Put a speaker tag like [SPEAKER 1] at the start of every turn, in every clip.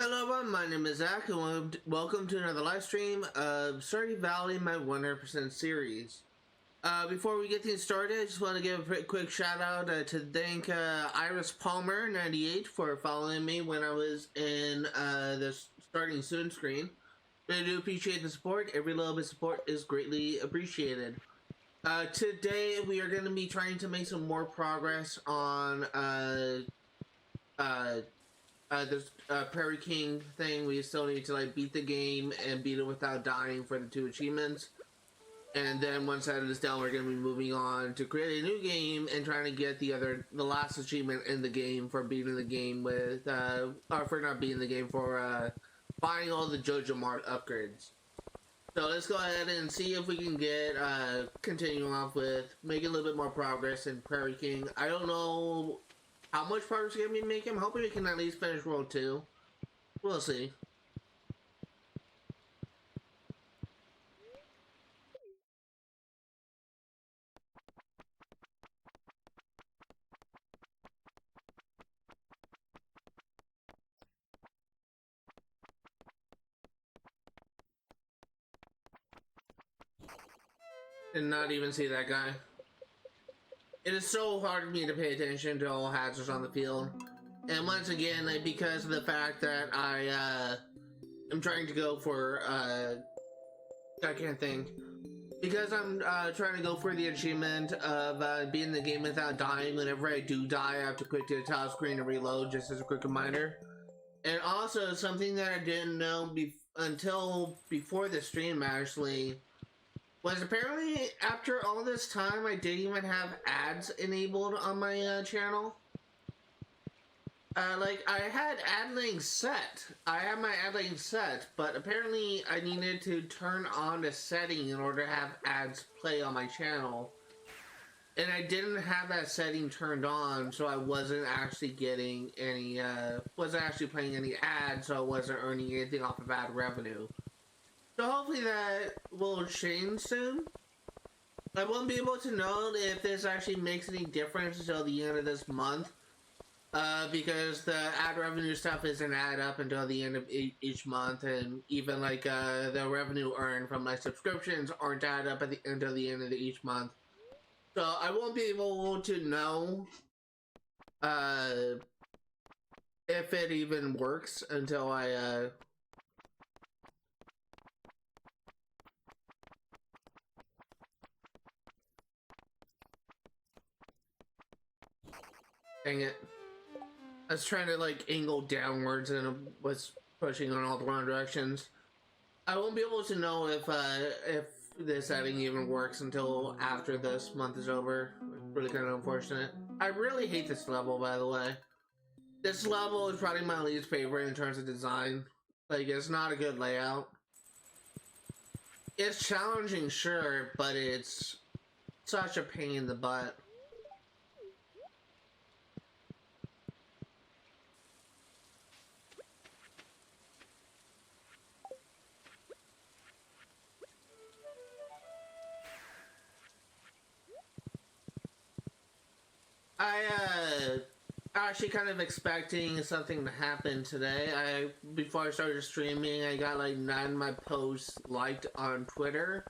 [SPEAKER 1] Hello everyone, my name is Zach and welcome to another live stream of Stardew Valley, my 100% series. Before we get things started, I just want to give a quick shout out to thank Iris Palmer 98 for following me when I was in the starting soon screen. I do appreciate the support. Every little bit of support is greatly appreciated. Today we are going to be trying to make some more progress on this Prairie King thing. We still need to like beat the game and beat it without dying for the 2 achievements. And then once that is done, we're going to be moving on to create a new game and trying to get the last achievement in the game for beating the game with, or for not beating the game, for buying all the JoJo Mart upgrades. So let's go ahead and see if we can get, continuing off with making a little bit more progress in Prairie King. I don't know how much progress we're going to be making. I'm hoping we can at least finish World 2. We'll see. Did not even see that guy. It is so hard for me to pay attention to all hazards on the field. And once again, like, because of the fact that I am trying to go for, I can't think. Because I'm trying to go for the achievement of being in the game without dying. Whenever I do die, I have to quick to the top screen and reload, just as a quick reminder. And also, something that I didn't know until before the stream, actually, was apparently after all this time I didn't even have ads enabled on my channel. Like, I had ad links set. I have my ad links set, but apparently I needed to turn on a setting in order to have ads play on my channel. And I didn't have that setting turned on, so I wasn't actually getting any, wasn't actually playing any ads, so I wasn't earning anything off of ad revenue. So hopefully that will change soon. I won't be able to know if this actually makes any difference until the end of this month. Because the ad revenue stuff isn't add up until the end of each month, and even like the revenue earned from my subscriptions aren't add up until the end of each month. So I won't be able to know if it even works until I dang it. I was trying to like angle downwards and it was pushing on all the wrong directions. I won't be able to know if this setting even works until after this month is over. Really kind of unfortunate. I really hate this level, by the way. This level is probably my least favorite in terms of design. Like, it's not a good layout. It's challenging, sure, but it's such a pain in the butt. I actually kind of expecting something to happen today. Before I started streaming, I got like 9 of my posts liked on Twitter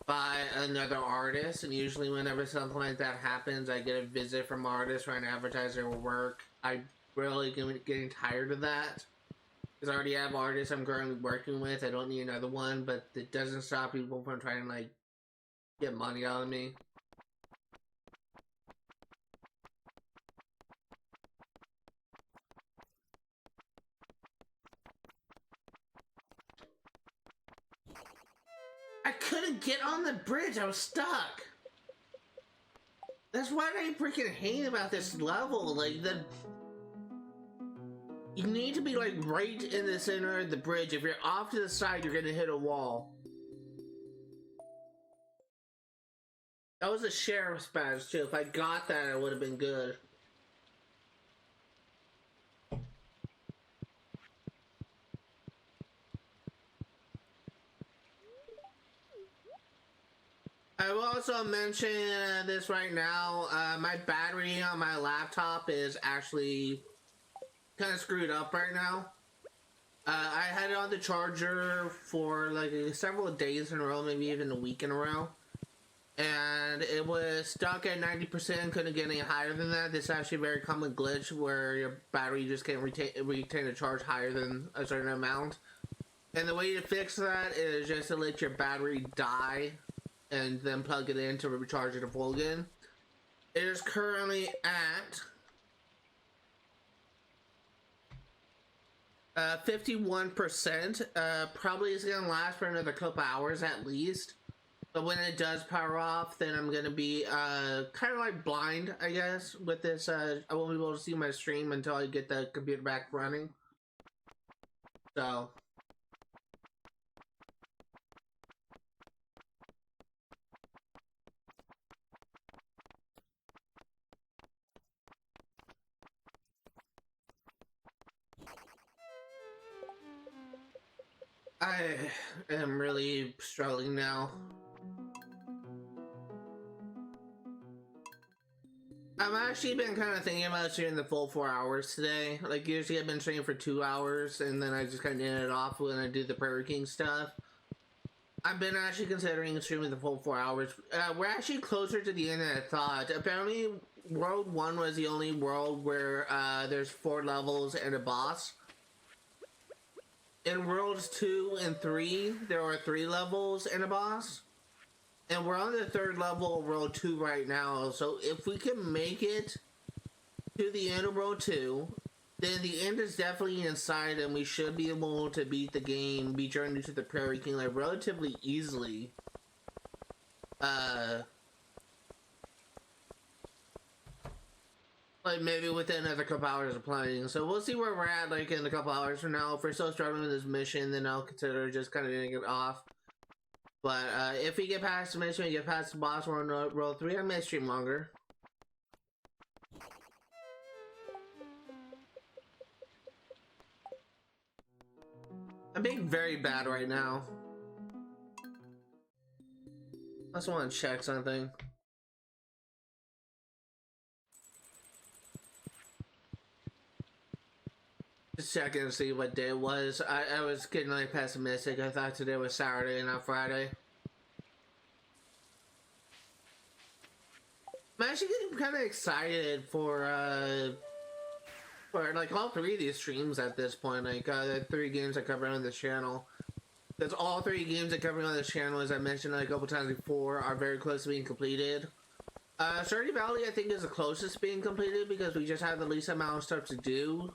[SPEAKER 1] by another artist, and usually whenever something like that happens, I get a visit from artists trying to advertise their work. I'm really getting tired of that, because I already have artists I'm currently working with. I don't need another one, but it doesn't stop people from trying to like get money out of me. I couldn't get on the bridge, I was stuck. That's what I freaking hate about this level. Like, you need to be like right in the center of the bridge. If you're off to the side, you're gonna hit a wall. That was a sheriff's badge too. If I got that, it would have been good. I will also mention this right now. My battery on my laptop is actually kind of screwed up right now. I had it on the charger for like several days in a row, maybe even a week in a row. And it was stuck at 90%, couldn't get any higher than that. This is actually a very common glitch where your battery just can't retain a charge higher than a certain amount. And the way to fix that is just to let your battery die and then plug it in to recharge it full again. It is currently at 51%. Probably is gonna last for another couple hours at least. But when it does power off, then I'm gonna be kind of like blind, I guess, with this. I won't be able to see my stream until I get the computer back running. So. I am really struggling now. I've actually been kind of thinking about streaming the full 4 hours today. Like, usually I've been streaming for 2 hours, and then I just kind of end it off when I do the Prairie King stuff. I've been actually considering streaming the full 4 hours. We're actually closer to the end than I thought. Apparently, World 1 was the only world where there's 4 levels and a boss. In Worlds 2 and 3, there are 3 levels and a boss. And we're on the 3rd level of World 2 right now, so if we can make it to the end of World 2, then the end is definitely in sight, and we should be able to beat the game, beat Journey to the Prairie King, like, relatively easily. Like, maybe within another couple hours of playing. So we'll see where we're at, like, in a couple hours from now. If we're still struggling with this mission, then I'll consider just kind of getting it off. But if we get past the mission, we get past the boss, we're on World 3, I may stream longer. I'm being very bad right now. I also want to check something. Just checking to see what day it was. I was getting like pessimistic. I thought today was Saturday, not Friday. I'm actually getting kind of excited for like all 3 of these streams at this point. Like the 3 games I cover on this channel. Because all 3 games I cover on this channel, as I mentioned a couple times before, are very close to being completed. Stardew Valley, I think, is the closest to being completed because we just have the least amount of stuff to do.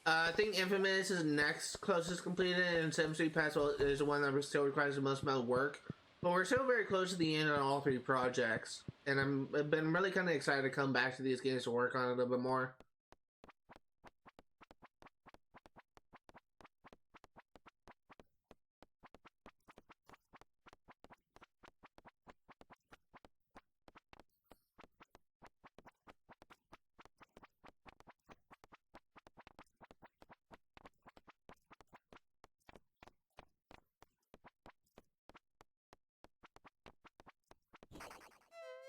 [SPEAKER 1] I think Infamous is next closest completed, and Sim Street Pass is the one that still requires the most amount of work. But we're still very close to the end on all 3 projects, and I've been really kind of excited to come back to these games to work on it a little bit more.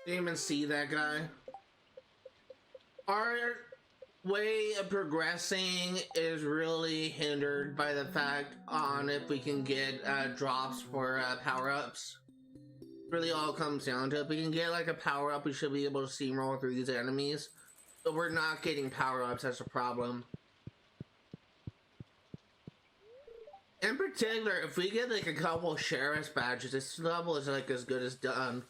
[SPEAKER 1] Didn't even see that guy. Our way of progressing is really hindered by the fact on if we can get drops for power-ups. Really all comes down to if we can get like a power-up, we should be able to steamroll through these enemies. But we're not getting power-ups, that's a problem. In particular, if we get like a couple sheriff's badges, this level is like as good as done.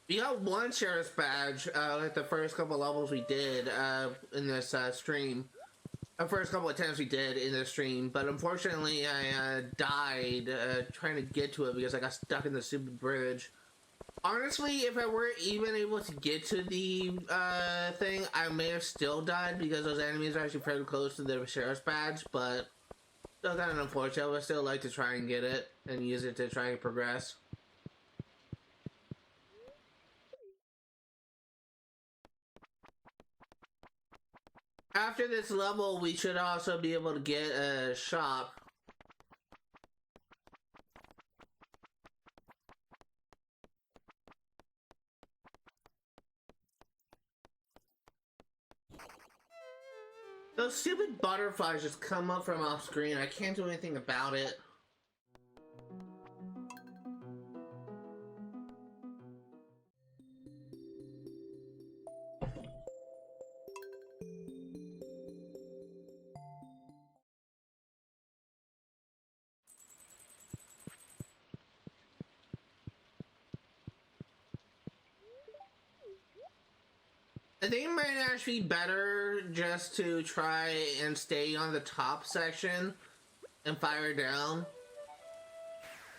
[SPEAKER 1] We got 1 sheriff's badge like the first couple levels we did in this stream. The first couple of attempts we did in the stream, but unfortunately I died trying to get to it because I got stuck in the stupid bridge. Honestly, if I were even able to get to the thing, I may have still died because those enemies are actually pretty close to the sheriff's badge, but still kind of unfortunate. I would still like to try and get it and use it to try and progress. After this level, we should also be able to get a shop. Those stupid butterflies just come up from off screen. I can't do anything about it. I think it might actually be better just to try and stay on the top section and fire down.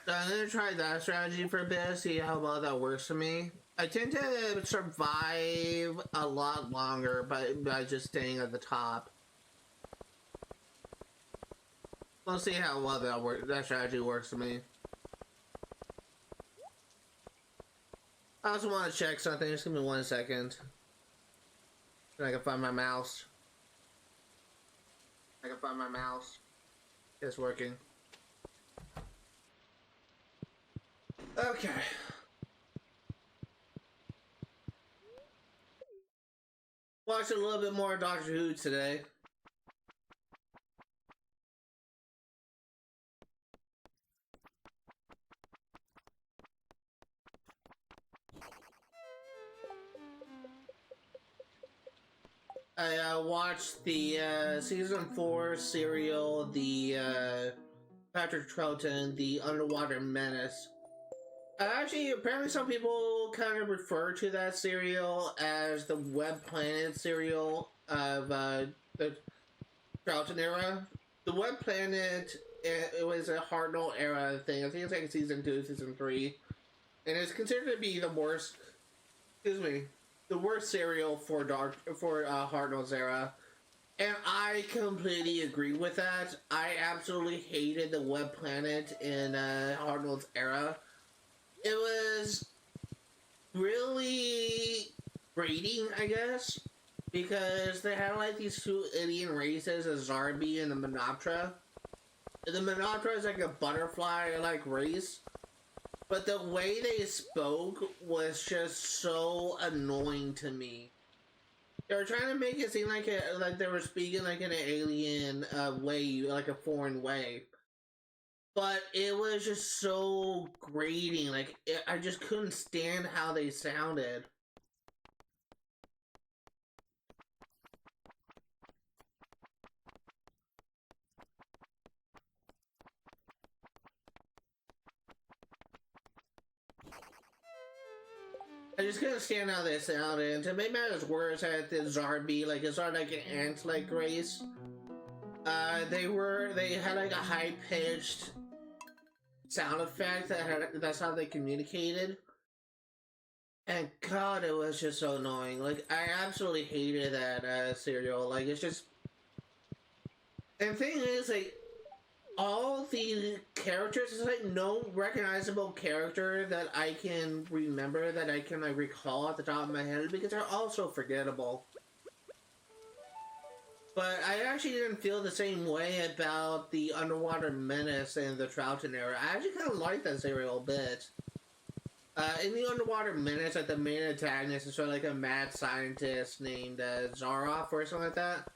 [SPEAKER 1] So I'm gonna try that strategy for a bit, see how well that works for me. I tend to survive a lot longer by just staying at the top. We'll see how well that strategy works for me. I also want to check something, just give me 1 second. I can find my mouse. It's working. Okay. Watched a little bit more Doctor Who today. I watched the season 4 serial, the Patrick Troughton, the Underwater Menace. Actually, apparently some people kind of refer to that serial as the Web Planet serial of the Troughton era. The Web Planet, it was a Hartnell era thing. I think it's like season 2, season 3. And it's considered to be the worst, the worst serial for Hartnell's era. And I completely agree with that. I absolutely hated the Web Planet in Hartnell's era. It was really grating, I guess, because they had like these two alien races, a Zarbi and the Menoptera. The Menoptera is like a butterfly-like race, but the way they spoke was just so annoying to me. They were trying to make it seem like they were speaking like in an alien way, like a foreign way. But it was just so grating. Like, I just couldn't stand how they sounded. I just couldn't stand how they sounded. And to make matters worse, I had the Zarbi, like, it's sort of like an ant-like race. They had like a high-pitched sound effect that's how they communicated. And God, it was just so annoying. Like, I absolutely hated that serial. Like, it's just... And the thing is, like, all the characters, there's like no recognizable character that I can remember, that I can like recall at the top of my head, because they're all so forgettable. But I actually didn't feel the same way about the Underwater Menace and the Troughton era. I actually kind of liked that serial a bit. In the Underwater Menace, like the main antagonist is sort of like a mad scientist named Zaroff or something like that.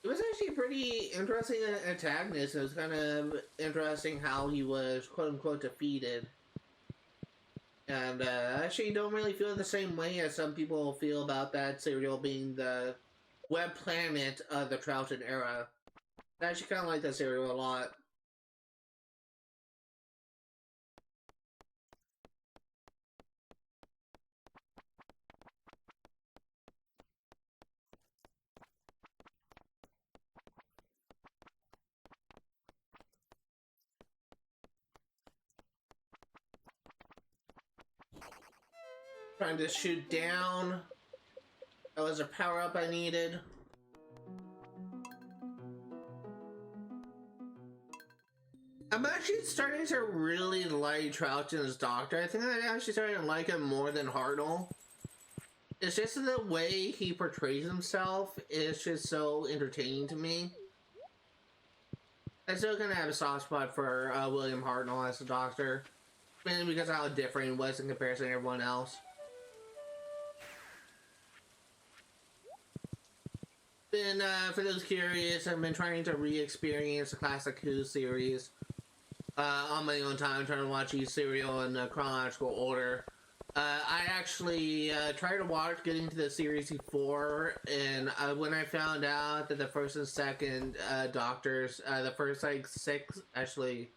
[SPEAKER 1] It was actually a pretty interesting antagonist. It was kind of interesting how he was quote-unquote defeated. And I actually don't really feel the same way as some people feel about that serial being the Web Planet of the Troughton era. I actually kind of like that serial a lot. Trying to shoot down. That was a power-up I needed. I'm actually starting to really like Troughton's Doctor. I think I'm actually starting to like him more than Hartnell. It's just the way he portrays himself is just so entertaining to me. I still kind of have a soft spot for William Hartnell as the Doctor. Mainly because of how different he was in comparison to everyone else. been, for those curious, I've been trying to re-experience the classic Who series on my own time, trying to watch each serial in chronological order. I actually tried to watch getting to the series before, and when I found out that the first and second Doctors, the first like six, actually,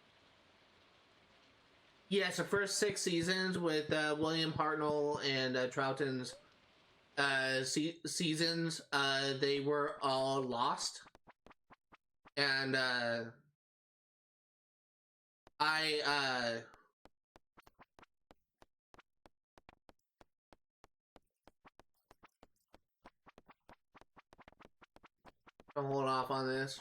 [SPEAKER 1] yes, the first 6 seasons with William Hartnell and Troughton's seasons, they were all lost, and I I'll hold off on this.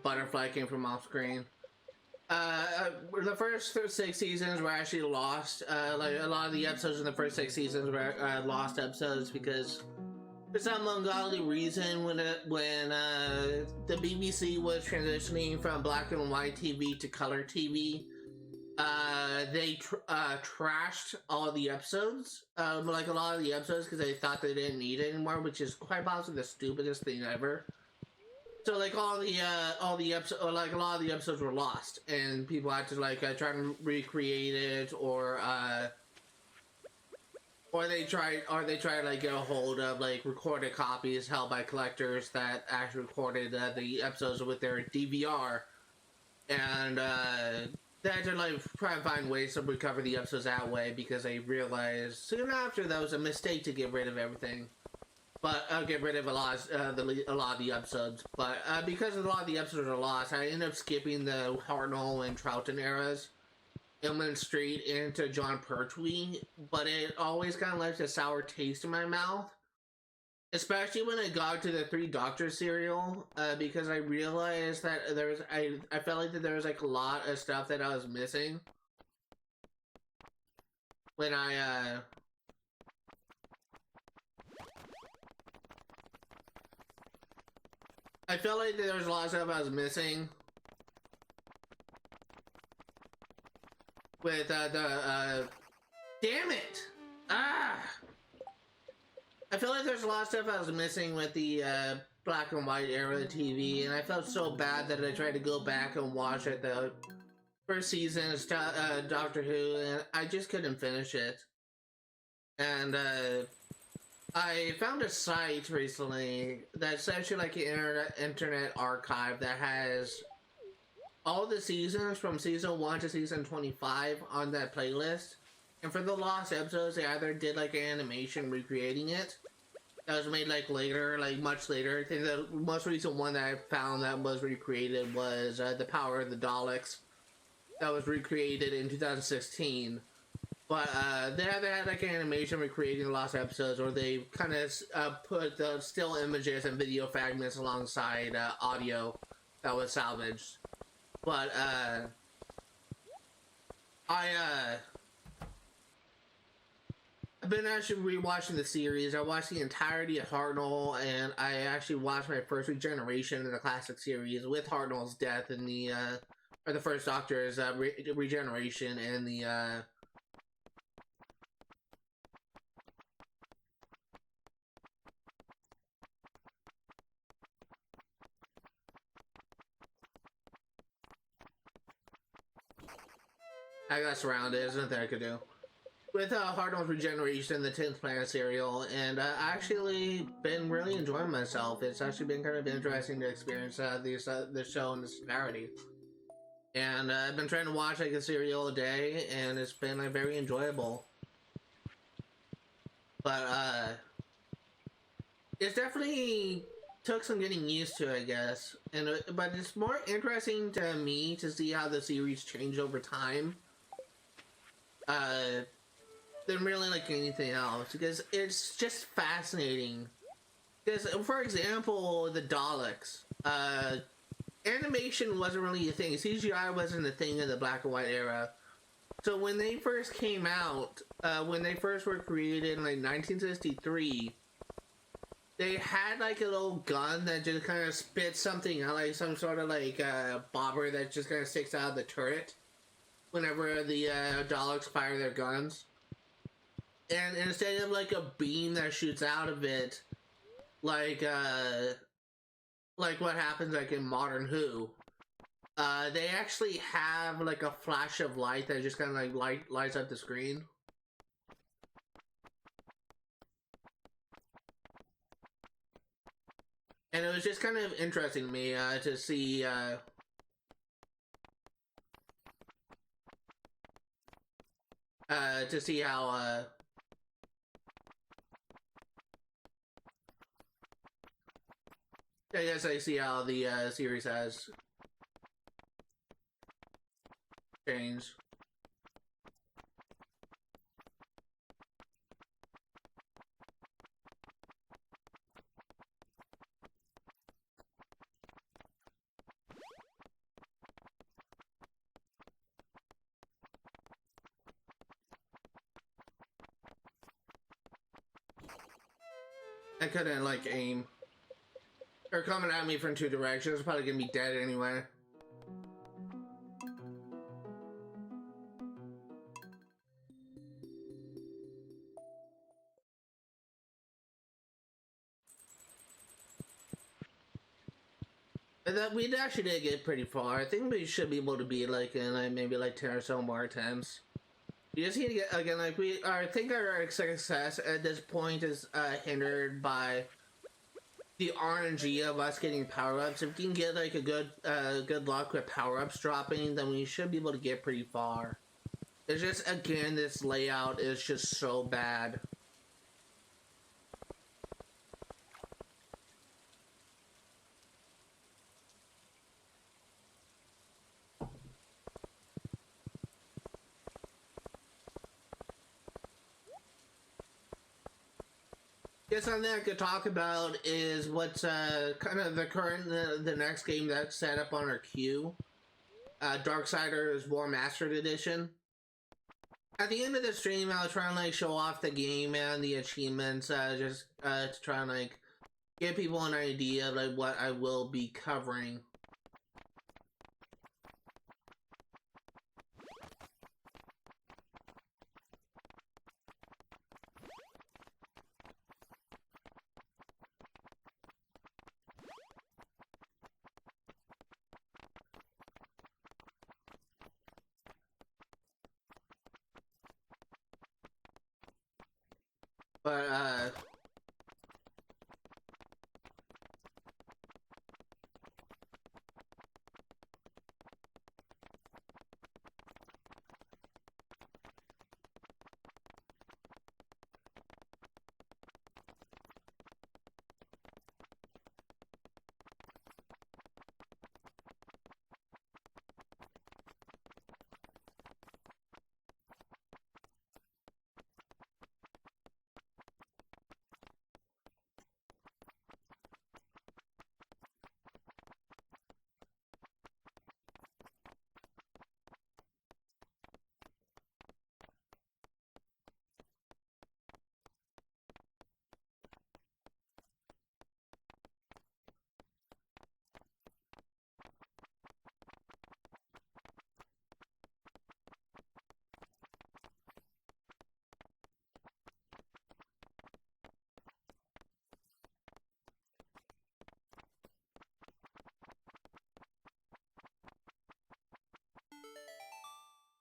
[SPEAKER 1] Butterfly came from off screen. The first 6 seasons were actually lost. Like a lot of the episodes in the first 6 seasons were lost episodes because for some ungodly reason, when the BBC was transitioning from black and white TV to color TV, they trashed all the episodes, like a lot of the episodes, because they thought they didn't need it anymore, which is quite possibly the stupidest thing ever. So like all the episodes, like a lot of the episodes were lost, and people had to like try to recreate it, or they try to like get a hold of like recorded copies held by collectors that actually recorded the episodes with their DVR, and they had to like try and find ways to recover the episodes that way because they realized soon after that was a mistake to get rid of everything. But I'll get rid of a lot of the episodes. But because a lot of the episodes are lost, I ended up skipping the Hartnell and Troughton eras and went straight into John Pertwee. But it always kind of left a sour taste in my mouth, especially when I got to the Three Doctors serial, because I realized that I felt like that there was like a lot of stuff that I was missing when I felt like there was a lot of stuff I was missing with damn it! I feel like there's a lot of stuff I was missing with the black and white era of TV, and I felt so bad that I tried to go back and watch it the first season of Doctor Who, and I just couldn't finish it. And I found a site recently that's actually like an internet archive that has all the seasons from season 1 to season 25 on that playlist. And for the lost episodes, they either did like an animation recreating it that was made like later, like much later. I think the most recent one that I found that was recreated was The Power of the Daleks, that was recreated in 2016. But they either had like an animation recreating the lost episodes, or they kind of put the still images and video fragments alongside audio that was salvaged. But I've been actually rewatching the series. I watched the entirety of Hartnell, and I actually watched my first regeneration in the classic series with Hartnell's death in the or the first Doctor's regeneration and the I got surrounded. There's nothing I could do. With Hartnell's regeneration, the 10th Planet serial, and I actually been really enjoying myself. It's actually been kind of interesting to experience this show in its entirety. And I've been trying to watch like a serial a day, and it's been like very enjoyable. But it's definitely took some getting used to, I guess. And but it's more interesting to me to see how the series changed over time. Than really like anything else, because it's just fascinating. Because, for example, the Daleks, animation wasn't really a thing. CGI wasn't a thing in the black and white era. So when they first came out, when they first were created in like 1963, they had like a little gun that just kind of spits something out, like some sort of like bobber that just kind of sticks out of the turret whenever the Daleks fire their guns. And instead of like a beam that shoots out of it, like what happens like in Modern Who, they actually have like a flash of light that just kind of like lights up the screen. And it was just kind of interesting to me to see how I guess I see how the series has changed. I couldn't like aim. They're coming at me from two directions. I'm probably gonna be dead anyway. And that we actually did get pretty far. I think we should be able to beat like in like maybe like 10 or so more attempts. You just need to get again like I think our success at this point is hindered by the RNG of us getting power-ups. If we can get like a good luck with power-ups dropping, then we should be able to get pretty far. It's just again this layout is just so bad. Guess something I could talk about is what's kind of the next game that's set up on our queue. Darksiders War Mastered Edition. At the end of the stream, I was trying to like show off the game and the achievements, just to try and like give people an idea of like what I will be covering. But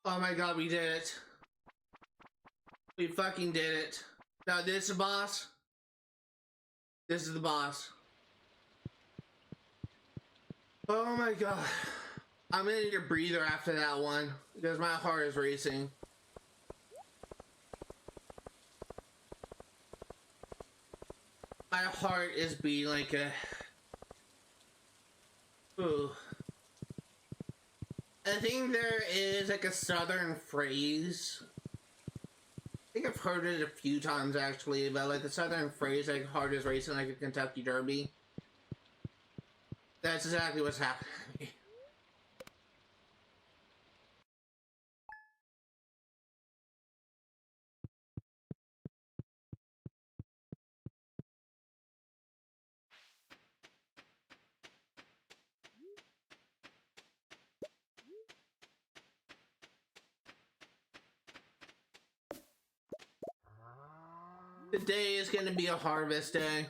[SPEAKER 1] oh my god, we did it. We fucking did it. Now this is the boss. This is the boss. Oh my god. I'm gonna need a breather after that one because my heart is racing. My heart is beating like a... Ooh. I think there is like a southern phrase. I think I've heard it a few times actually, but like the southern phrase like heart is racing like a Kentucky Derby. That's exactly what's happening. today is going to be a harvest day.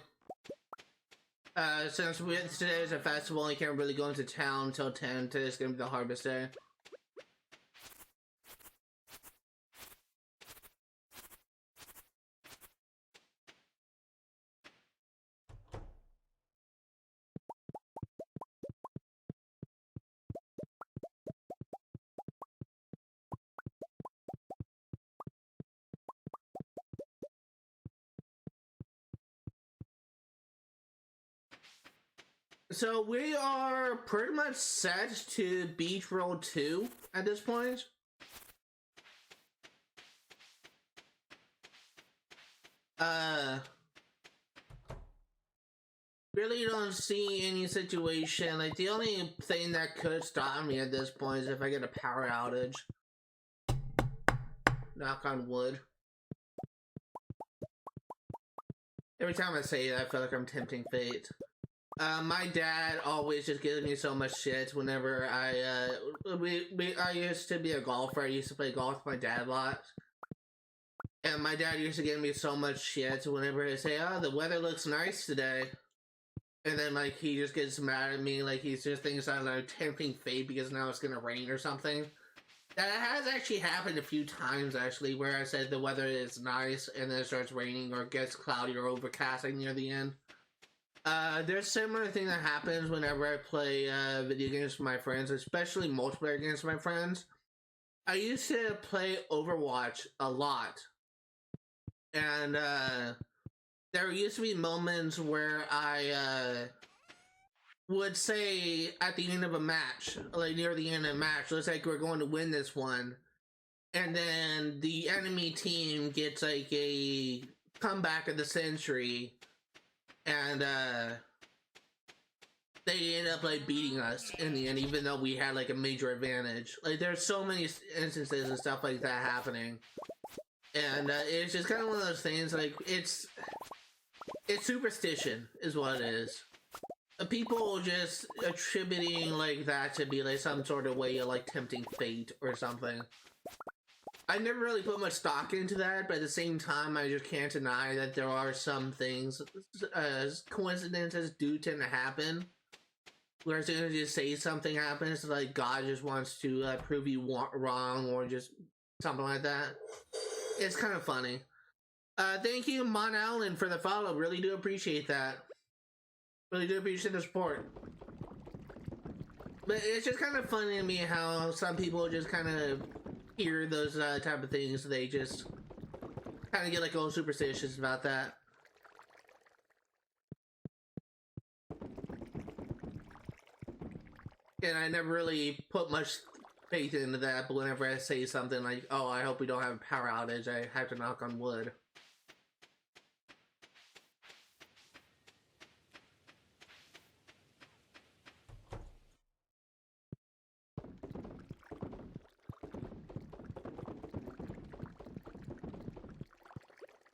[SPEAKER 1] Since today is a festival, I can't really go into town until 10. Today's going to be the harvest day. So we are pretty much set to Beach Road 2 at this point. Really don't see any situation. Like, the only thing that could stop me at this point is if I get a power outage. Knock on wood. Every time I say that, I feel like I'm tempting fate. My dad always just gives me so much shit whenever I used to be a golfer. I used to play golf with my dad a lot. And my dad used to give me so much shit whenever I say, oh, the weather looks nice today. And then, like, he just gets mad at me, like, he just thinks I'm tempting fate because now it's gonna rain or something. That has actually happened a few times, actually, where I said the weather is nice and then it starts raining or gets cloudy or overcasting near the end. There's a similar thing that happens whenever I play video games with my friends, especially multiplayer against my friends. I used to play Overwatch a lot. And, there used to be moments where I, would say at the end of a match, like near the end of a match, looks like we're going to win this one. And then the enemy team gets like a comeback of the century. And, they end up like beating us in the end, even though we had like a major advantage. Like, there's so many instances and stuff like that happening. And, it's just kind of one of those things, like, it's superstition is what it is. People just attributing like that to be like some sort of way of like tempting fate or something. I never really put much stock into that, but at the same time, I just can't deny that there are some things, coincidences do tend to happen. Where as soon as you say something happens, like God just wants to prove you wrong or just something like that. It's kind of funny. Thank you, Mon Allen, for the follow. Really do appreciate that. Really do appreciate the support. But it's just kind of funny to me how some people just kind of hear those type of things. They just kind of get like all superstitious about that. And I never really put much faith into that, but whenever I say something like, oh, I hope we don't have a power outage, I have to knock on wood.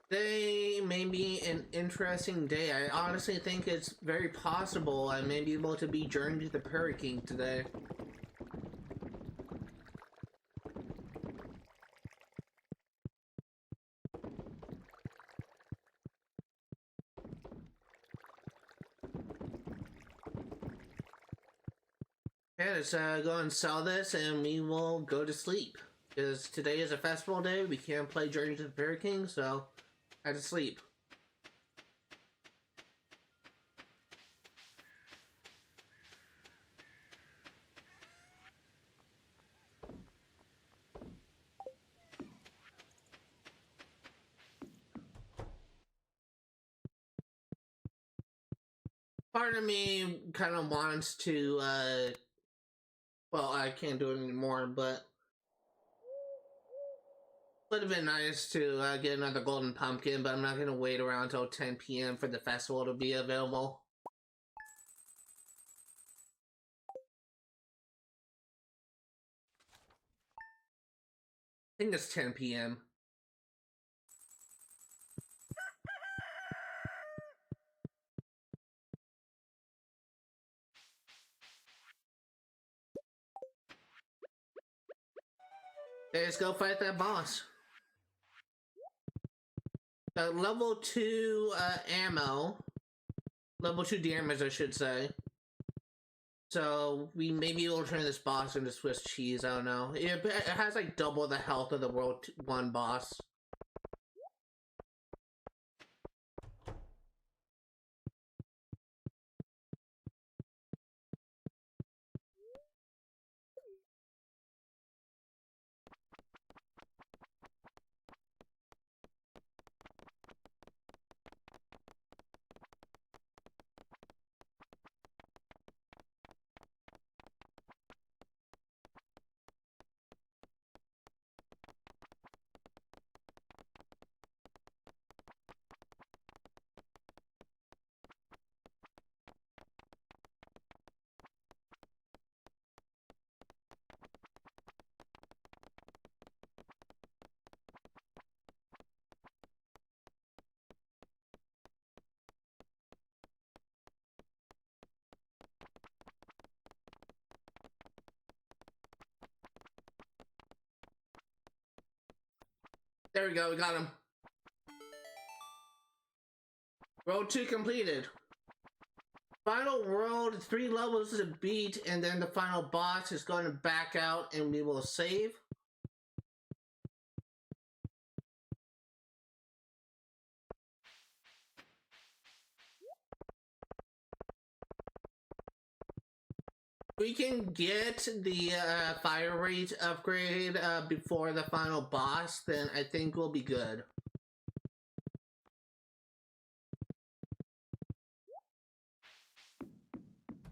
[SPEAKER 1] Today may be an interesting day. I honestly think it's very possible I may be able to be journeyed to the Prairie King today. Okay, let's go and sell this and we will go to sleep. Because today is a festival day, we can't play Journey to the Prairie King, so I have to sleep. Part of me kind of wants to, well, I can't do it anymore, but would have been nice to get another golden pumpkin, but I'm not going to wait around until 10 p.m. for the festival to be available. I think it's 10 p.m. Okay, let's go fight that boss. Level 2 ammo. Level 2 damage, I should say. So we maybe will turn this boss into Swiss cheese. I don't know. It has like double the health of the World 1 boss. There we go, we got him. World 2 completed. Final world, 3 levels to beat, and then the final boss is going to back out and we will save. We can get the fire rate upgrade before the final boss, then I think we'll be good.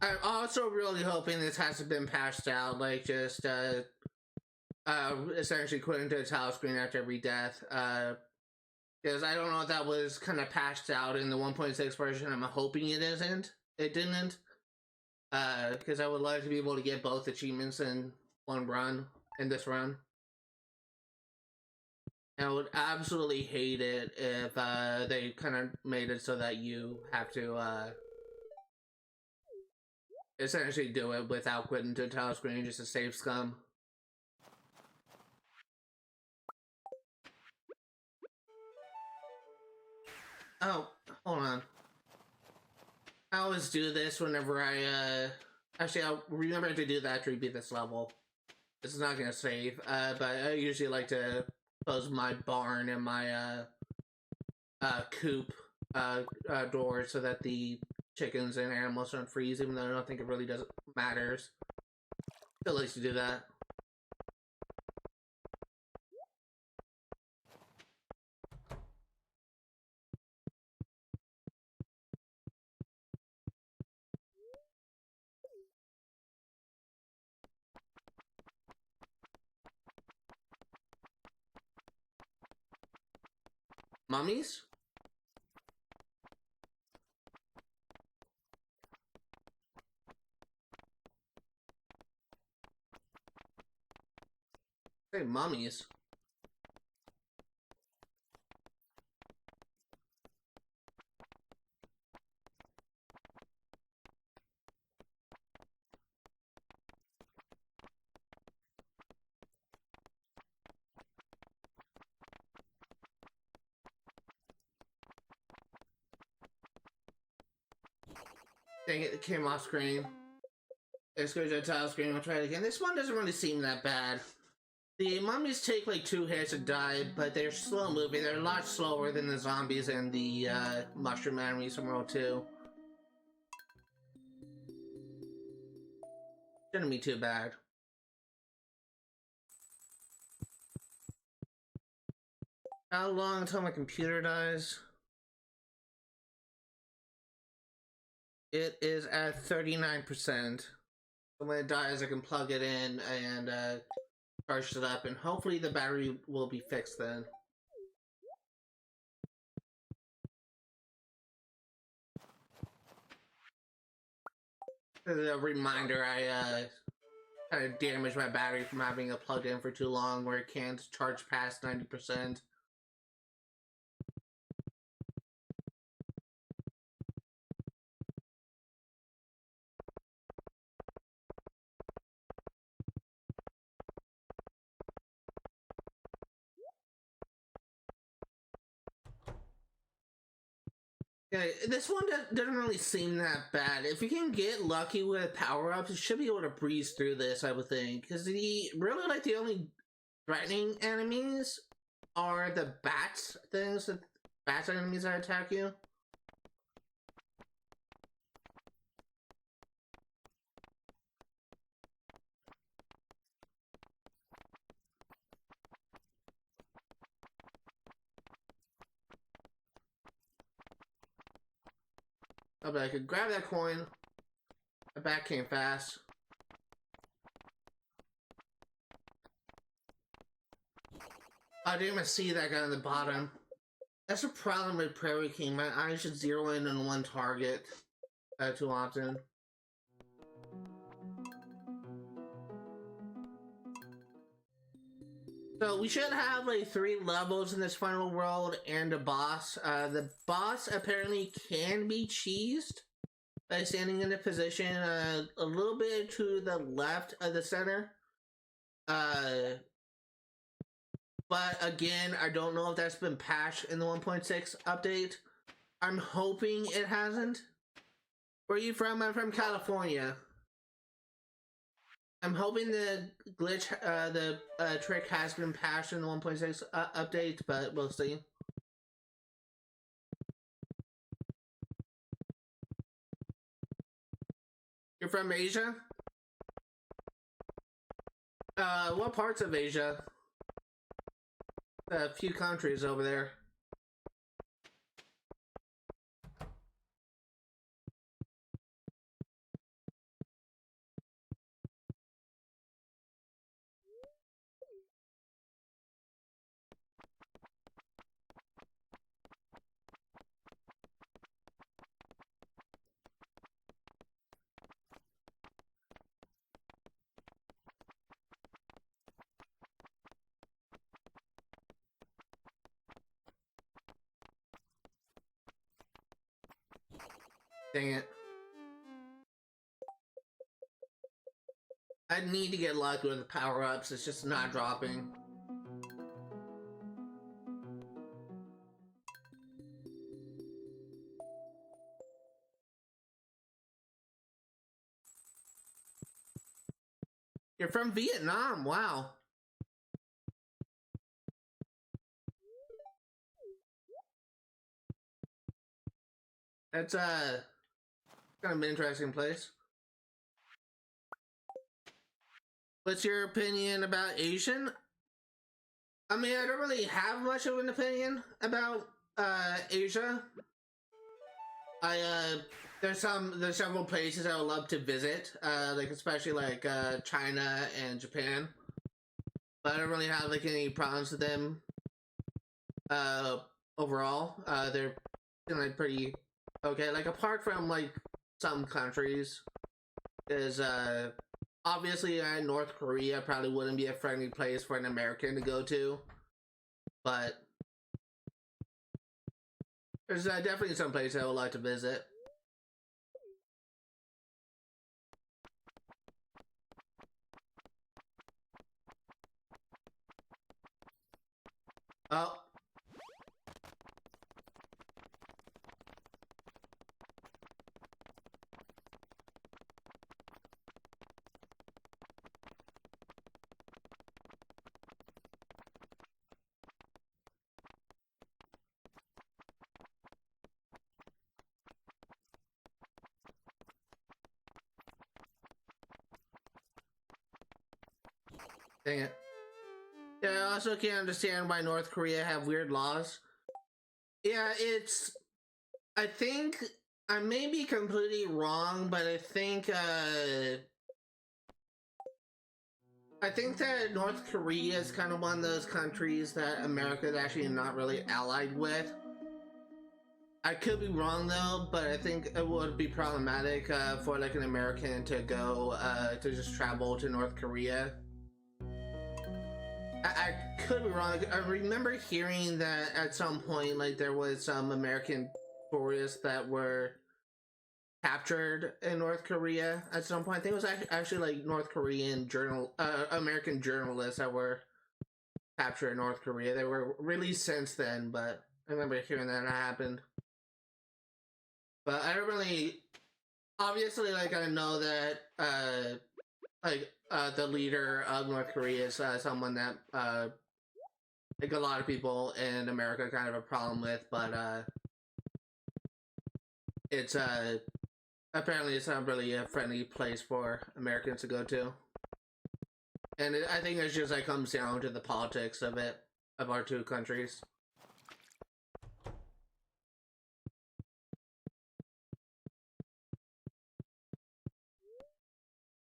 [SPEAKER 1] I'm also really hoping this hasn't been patched out, like just essentially quitting to the title screen after every death. Because I don't know if that was kind of patched out in the 1.6 version. I'm hoping it isn't. It didn't. Because I would like to be able to get both achievements in one run, in this run. And I would absolutely hate it if they kind of made it so that you have to essentially do it without quitting to the title screen just to save scum. Oh, hold on. I always do this whenever I, actually, I'll remember to do that to beat this level. This is not gonna save, but I usually like to close my barn and my, coop, door so that the chickens and animals don't freeze, even though I don't think it really doesn't matters. Still likes to do that. Mummies? Say mummies. Dang it, it came off screen. Let's go to the title screen, we'll try it again. This one doesn't really seem that bad. The mummies take like 2 hits to die, but they're slow moving. They're a lot slower than the zombies and the mushroom enemies from World 2. Shouldn't be too bad. How long until my computer dies? It is at 39%. So when it dies, I can plug it in and charge it up, and hopefully the battery will be fixed then. As a reminder, I kind of damaged my battery from having it plugged in for too long, where it can't charge past 90%. Yeah, this one doesn't really seem that bad. If you can get lucky with power-ups, you should be able to breeze through this, I would think. Because really, like, the only threatening enemies are the bats things, the bats enemies that attack you. Oh, but I could grab that coin. The bat came fast. I didn't even see that guy on the bottom. That's the problem with Prairie King. My eyes should zero in on one target too often. So we should have like 3 levels in this final world and a boss. The boss apparently can be cheesed by standing in a position a little bit to the left of the center. But again, I don't know if that's been patched in the 1.6 update. I'm hoping it hasn't. Where are you from? I'm from California. I'm hoping the glitch, the trick has been patched in the 1.6 update, but we'll see. You're from Asia? What parts of Asia? A few countries over there. Dang it. I need to get lucky with the power-ups, it's just not dropping. You're from Vietnam, wow. That's kind of an interesting place. What's your opinion about Asian? I mean, I don't really have much of an opinion about Asia. There's several places I would love to visit, like especially like China and Japan. But I don't really have like any problems with them. Overall, they're like pretty okay. Like apart from like some countries, is obviously North Korea probably wouldn't be a friendly place for an American to go to, but there's definitely some place I would like to visit. Oh. Dang it. Yeah, I also can't understand why North Korea have weird laws. Yeah, I think I may be completely wrong, but I think that North Korea is kind of one of those countries that America is actually not really allied with. I could be wrong though, but I think it would be problematic for like an American to go to just travel to North Korea. I could be wrong. I remember hearing that at some point, like there was some American tourists that were captured in North Korea at some point. I think it was actually like North Korean American journalists that were captured in North Korea. They were released since then, but I remember hearing that happened. But I don't really, obviously, like, I know that, the leader of North Korea is someone that, like, a lot of people in America kind of have a problem with, but, it's, apparently it's not really a friendly place for Americans to go to. And I think it's just, like, comes down to the politics of it, of our two countries.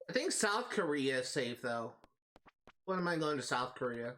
[SPEAKER 1] I think South Korea is safe, though. When am I going to South Korea?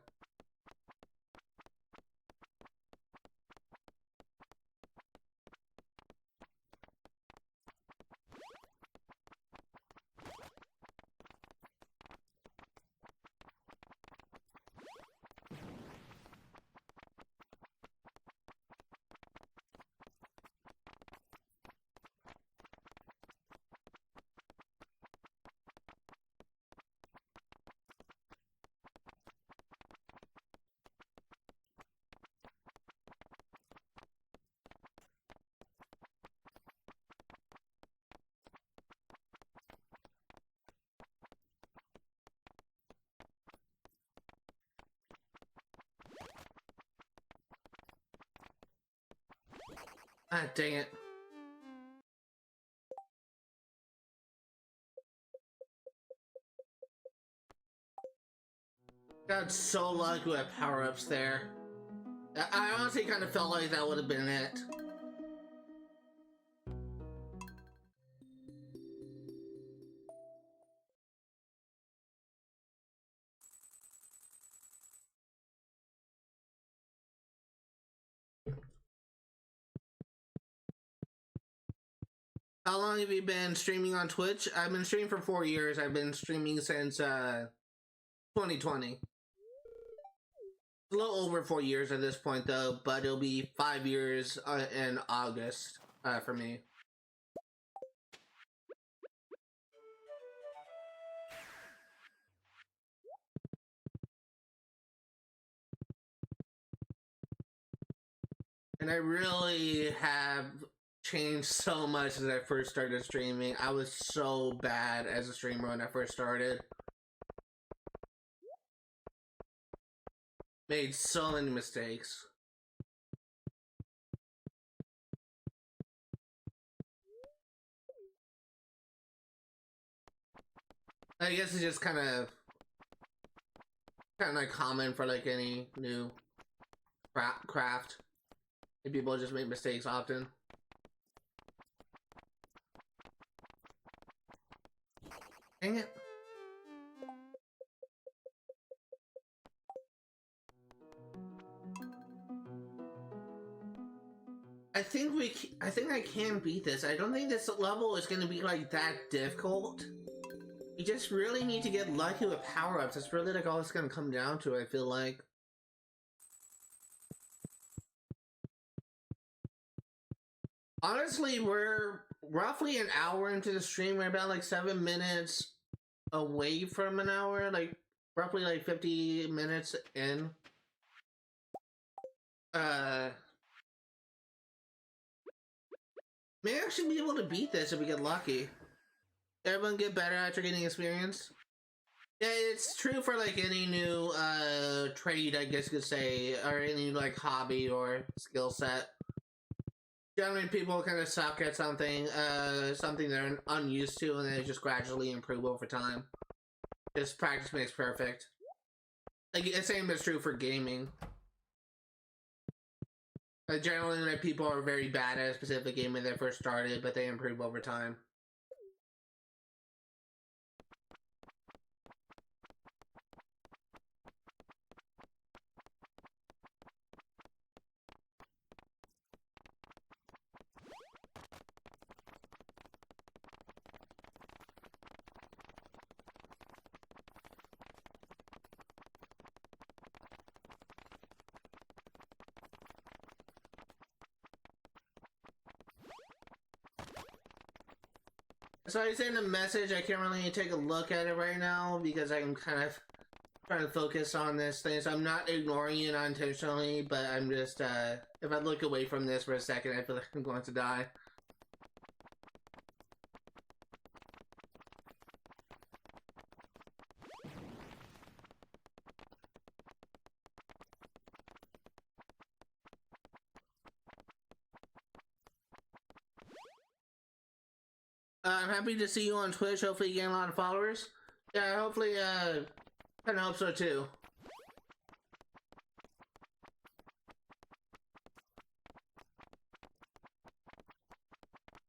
[SPEAKER 1] Ah, dang it. Got so lucky with power-ups there. I honestly kind of felt like that would have been it. How long have you been streaming on Twitch? I've been streaming for 4 years. I've been streaming since 2020. A little over 4 years at this point, though, but it'll be 5 years in August for me. And I really have changed so much since I first started streaming. I was so bad as a streamer when I first started. Made so many mistakes. I guess it's just kind of like common for like any new craft. And people just make mistakes often. Dang it. I think I can beat this. I don't think this level is going to be like that difficult. You just really need to get lucky with power-ups. That's really like all it's going to come down to, I feel like. Honestly, we're roughly an hour into the stream. We're about like 7 minutes away from an hour, like roughly like 50 minutes in. May actually be able to beat this if we get lucky. Everyone get better after getting experience. Yeah, it's true for like any new trade, I guess you could say, or any like hobby or skill set. Generally, people kind of suck at something, something they're unused to, and they just gradually improve over time. Just practice makes perfect. Like, the same is true for gaming. Generally, like, people are very bad at a specific game when they first started, but they improve over time. So I sent a message. I can't really take a look at it right now because I'm kind of trying to focus on this thing. So I'm not ignoring you unintentionally, but I'm just, if I look away from this for a second, I feel like I'm going to die. I'm happy to see you on Twitch. Hopefully you gain a lot of followers. Yeah, hopefully, kinda hope so too.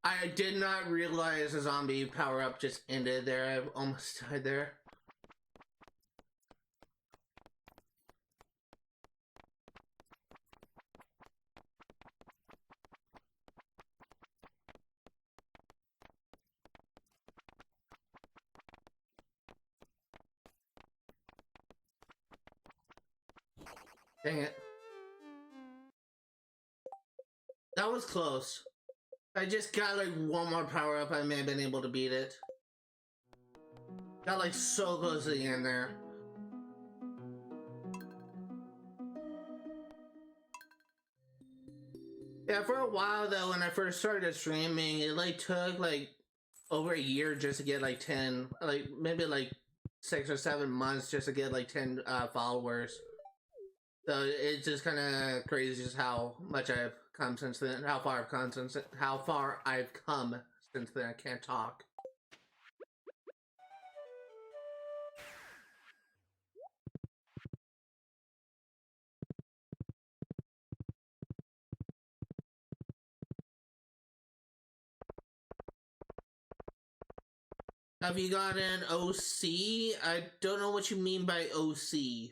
[SPEAKER 1] I did not realize the zombie power-up just ended there. I almost died there. Dang it. That was close. I just got like one more power up, I may have been able to beat it. Got like so close to the end there. Yeah, for a while though, when I first started streaming, it like took like over a year just to get like 10, like maybe like 6 or 7 months just to get like 10 followers. So it's just kind of crazy just how much I've come since then, how far I've come since then. I can't talk. Have you got an OC? I don't know what you mean by OC.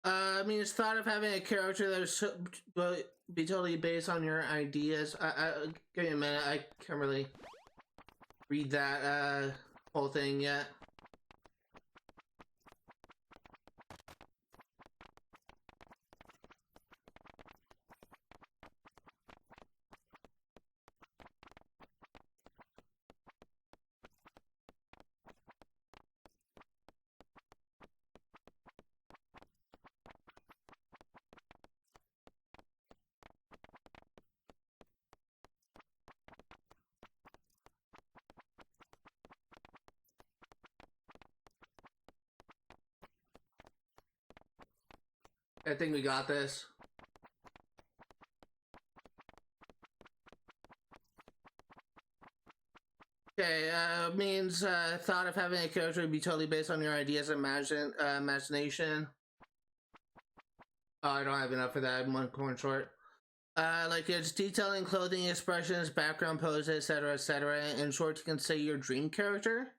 [SPEAKER 1] I mean, it's thought of having a character that was be totally based on your ideas. Give me a minute. I can't really read that whole thing yet. I think we got this. Okay, means thought of having a character be totally based on your ideas and imagination. Oh, I don't have enough for that. I'm one corn short. Like it's detailing clothing, expressions, background poses, etc., etc. In short, you can say your dream character.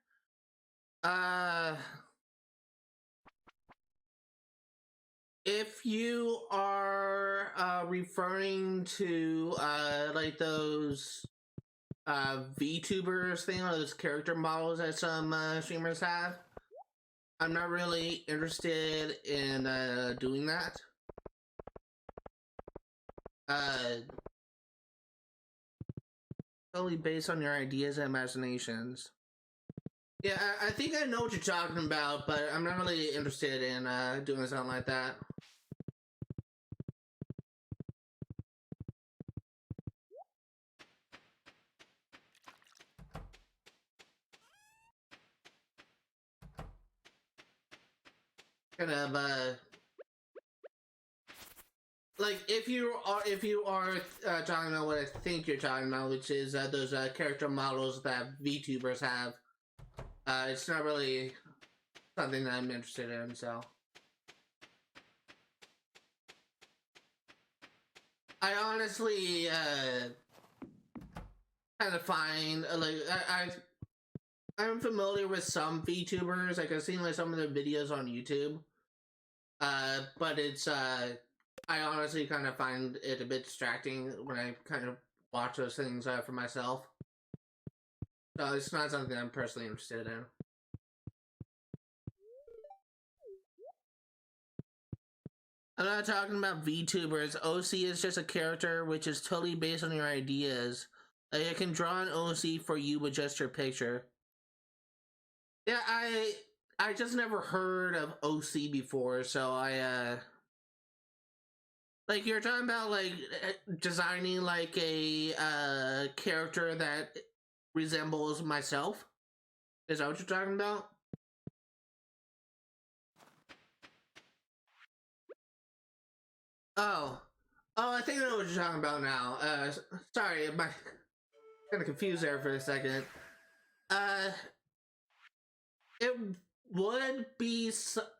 [SPEAKER 1] If you are referring to like those VTubers thing, or those character models that some streamers have, I'm not really interested in doing that. Totally based on your ideas and imaginations. Yeah, I think I know what you're talking about, but I'm not really interested in doing something like that. Kind of like if you are talking about what I think you're talking about, which is those character models that VTubers have, it's not really something that I'm interested in. So I honestly kind of find like I'm familiar with some VTubers. Like I've seen like some of their videos on YouTube. But it's I honestly kind of find it a bit distracting when I kind of watch those things for myself. So it's not something I'm personally interested in. I'm not talking about VTubers. OC is just a character which is totally based on your ideas. Like I can draw an OC for you with just your picture. Yeah, I just never heard of OC before, so I like you're talking about like designing like a character that resembles myself. Is that what you're talking about? Oh, oh, I think I know what you're talking about now. Sorry, my kind of confused there for a second. Uh, it would be.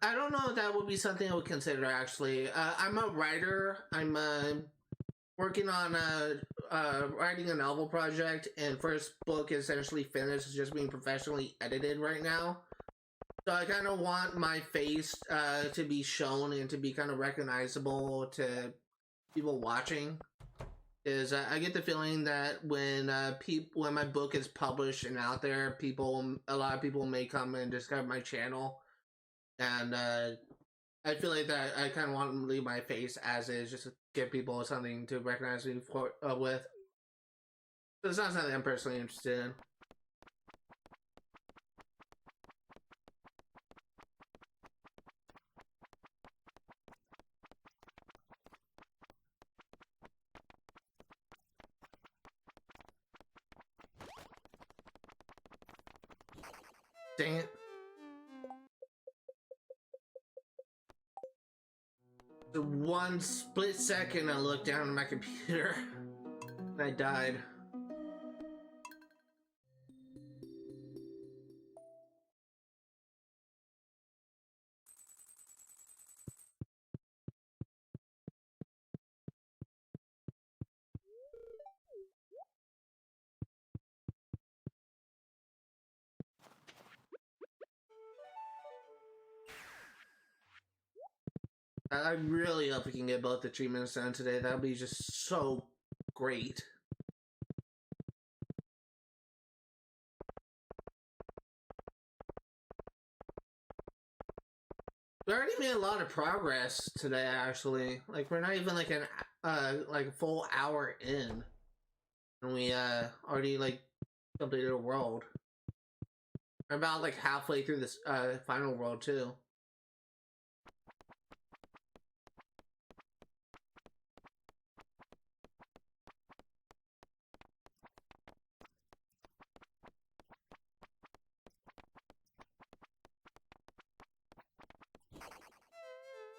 [SPEAKER 1] I don't know if that would be something I would consider actually. I'm a writer. I'm working on writing a novel project, and first book is essentially finished. It's just being professionally edited right now. So I kind of want my face to be shown and to be kind of recognizable to people watching. Is I get the feeling that when my book is published and out there, a lot of people may come and discover my channel, and I feel like that I kind of want to leave my face as is, just to give people something to recognize me with. So it's not something I'm personally interested in. Dang it. The one split second I looked down at my computer and I died. I really hope we can get both the treatments done today. That would be just so great. We already made a lot of progress today, actually. Like we're not even like like a full hour in, and we already like completed a world. We're about like halfway through this final world too.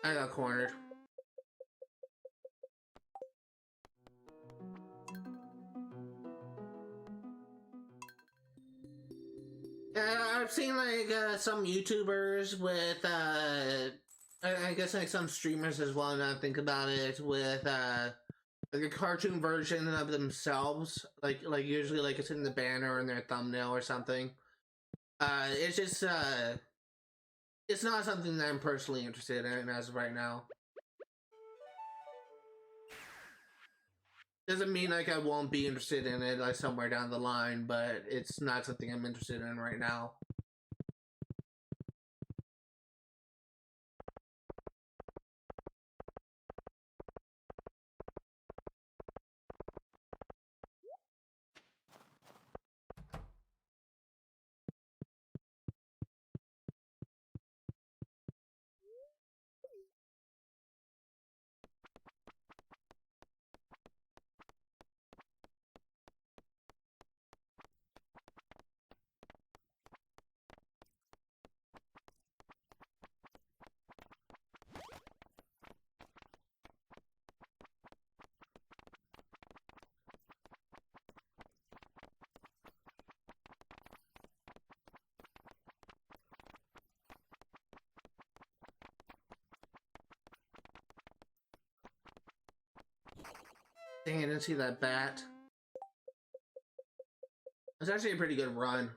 [SPEAKER 1] I got cornered. I've seen like some YouTubers with I guess like some streamers as well. Now think about it, with like a cartoon version of themselves, like usually like it's in the banner or in their thumbnail or something. It's just it's not something that I'm personally interested in as of right now. Doesn't mean like I won't be interested in it like somewhere down the line, but it's not something I'm interested in right now. Dang, I didn't see that bat. It's actually a pretty good run.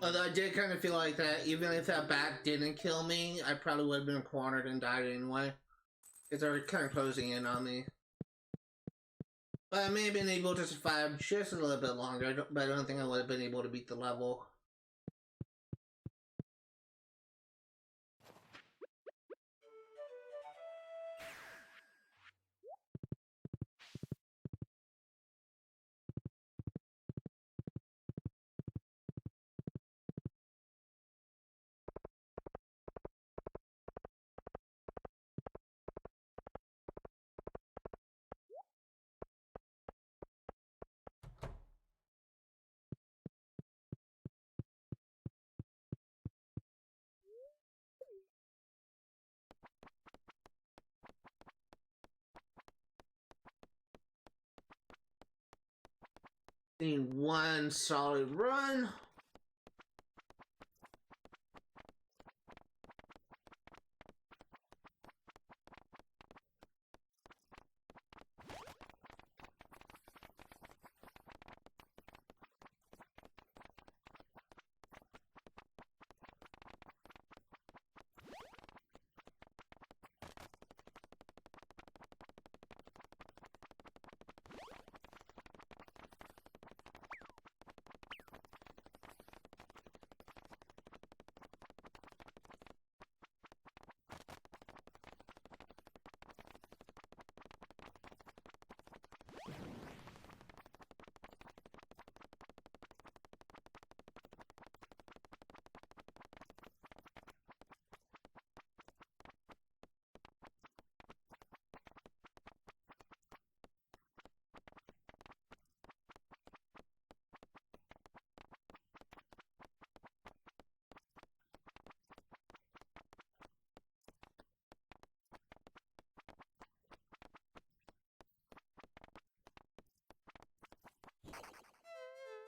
[SPEAKER 1] Although I did kind of feel like that even if that bat didn't kill me, I probably would have been cornered and died anyway. Because they were kind of closing in on me. But I may have been able to survive just a little bit longer, but I don't think I would have been able to beat the level. Need one solid run.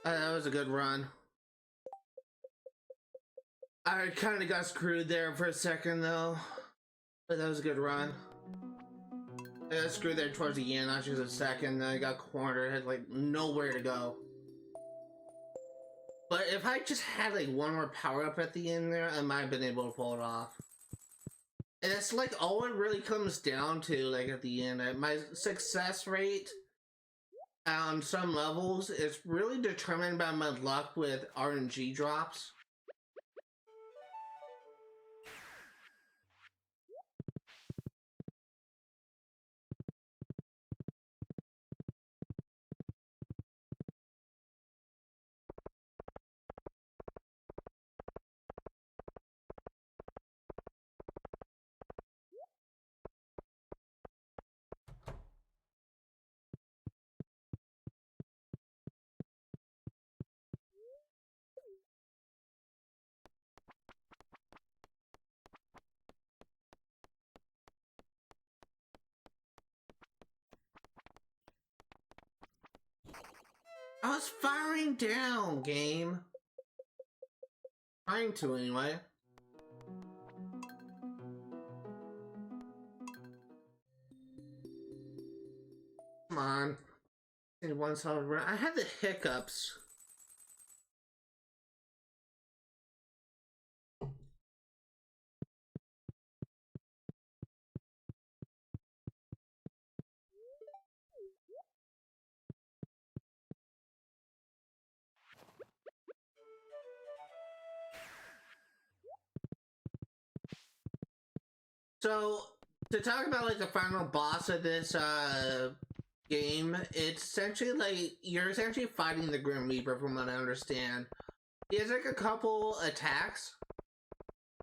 [SPEAKER 1] That was a good run. I kind of got screwed there for a second though, but that was a good run. I got screwed there towards the end, not just a second. Then I got cornered, had like nowhere to go. But if I just had like one more power up at the end there, I might have been able to pull it off. And that's like all it really comes down to, like at the end. My success rate on some levels is really determined by my luck with RNG drops. I was firing down, game. Trying to, anyway. Come on. One solid run. I had the hiccups. So, to talk about like the final boss of this game, it's essentially like you're essentially fighting the Grim Reaper from what I understand. He has like a couple attacks,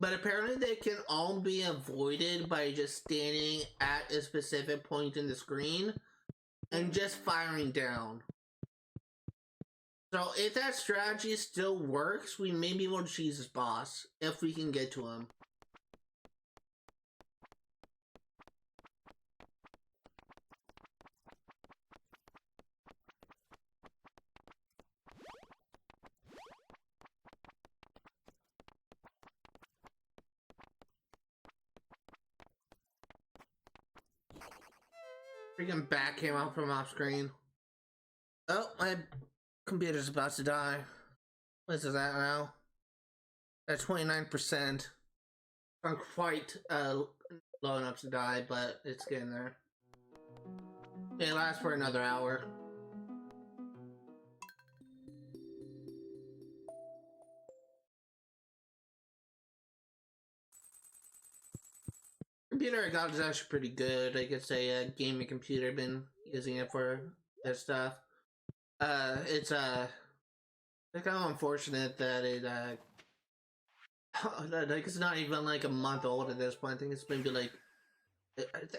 [SPEAKER 1] but apparently they can all be avoided by just standing at a specific point in the screen and just firing down. So if that strategy still works, we may be able to cheese this boss if we can get to him. Freaking bat came out from off screen. Oh, my computer's about to die. What is that now? At 29%. I'm quite low enough to die, but it's getting there. It lasts for another hour. Computer I got is actually pretty good. Like it's a gaming computer. I've been using it for that stuff. It's kind of unfortunate that it like it's not even like a month old at this point. I think it's maybe like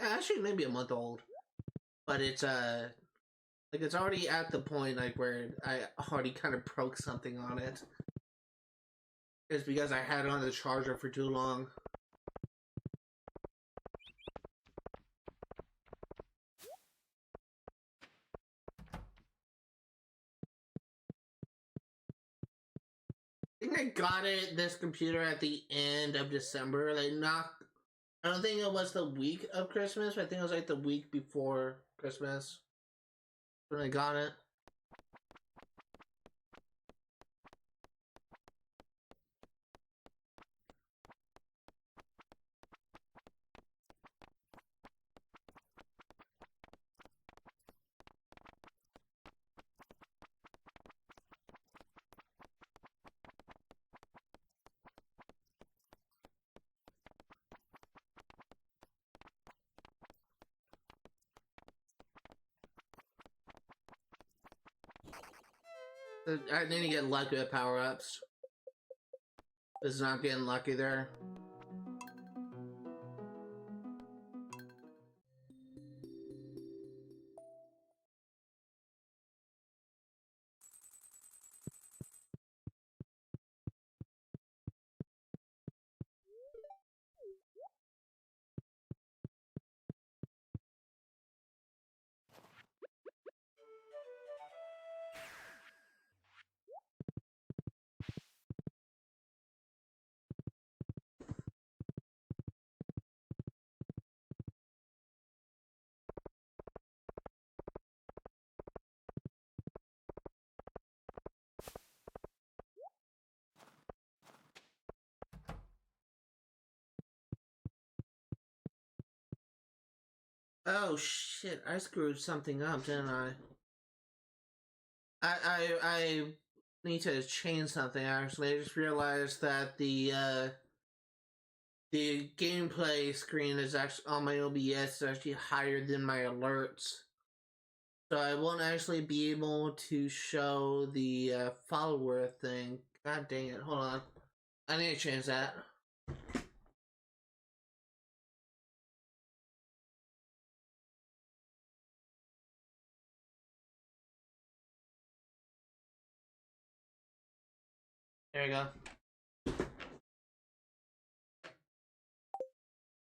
[SPEAKER 1] actually maybe a month old, but it's like it's already at the point like where I already kind of broke something on it. It's because I had it on the charger for too long. I think I got this computer at the end of December. Like not, I don't think it was the week of Christmas. But I think it was like the week before Christmas when I got it. I need to get lucky with power ups. It's not getting lucky there. Oh shit! I screwed something up, didn't I? I need to change something. Actually, I just realized that the gameplay screen is actually on my OBS is actually higher than my alerts, so I won't actually be able to show the follower thing. God dang it! Hold on, I need to change that. There you go.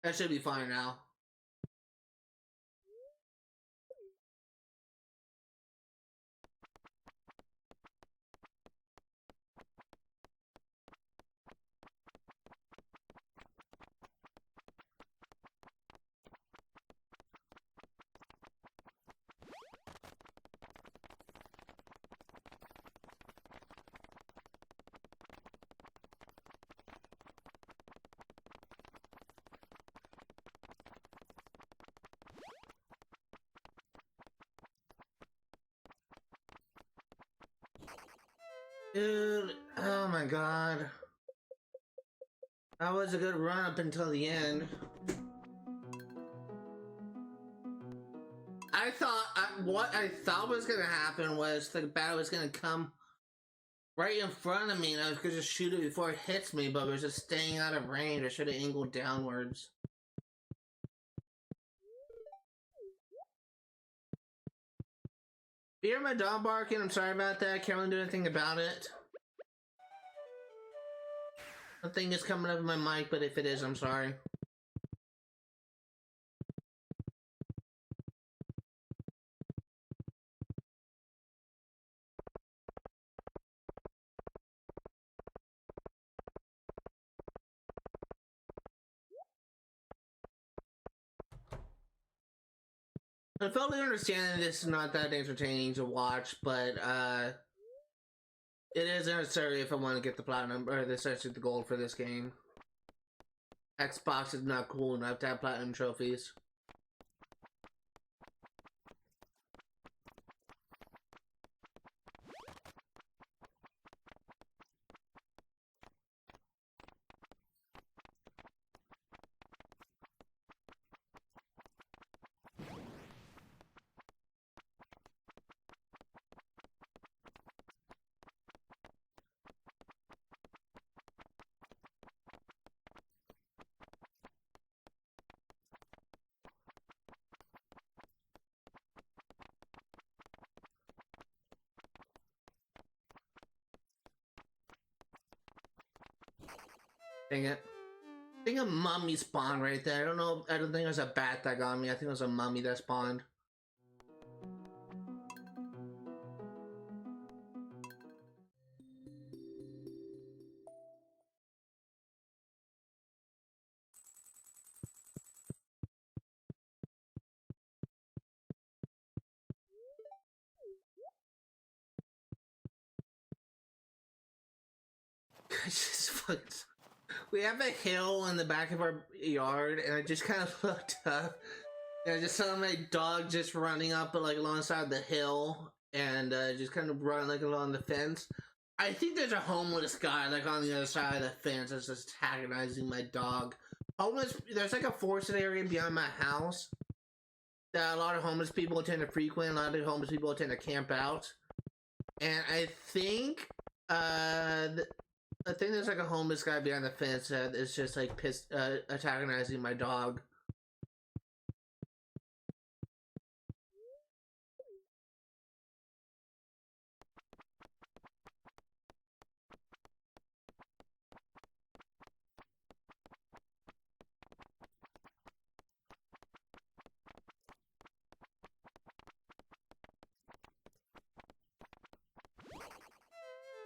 [SPEAKER 1] That should be fine now. Dude, oh my god. That was a good run up until the end. What I thought was gonna happen was the bat was gonna come right in front of me and I was gonna just shoot it before it hits me, but it was just staying out of range. I should have angled downwards. You hear my dog barking? I'm sorry about that. Can't really do anything about it. Nothing is coming up in my mic, but if it is, I'm sorry. I fully understand this is not that entertaining to watch, but it is necessary if I want to get the platinum or essentially the gold for this game. Xbox is not cool enough to have platinum trophies. Dang it. I think a mummy spawned right there. I don't know. I don't think it was a bat that got me. I think it was a mummy that spawned. We have a hill in the back of our yard, and I just kind of looked up, and I just saw my dog just running up like alongside the hill, and just kind of running like along the fence. I think there's a homeless guy like on the other side of the fence that's just antagonizing my dog. Homeless, there's like a forested area beyond my house that a lot of homeless people tend to frequent. A lot of homeless people tend to camp out, and I think I think there's like a homeless guy behind the fence that is just like pissed, antagonizing my dog.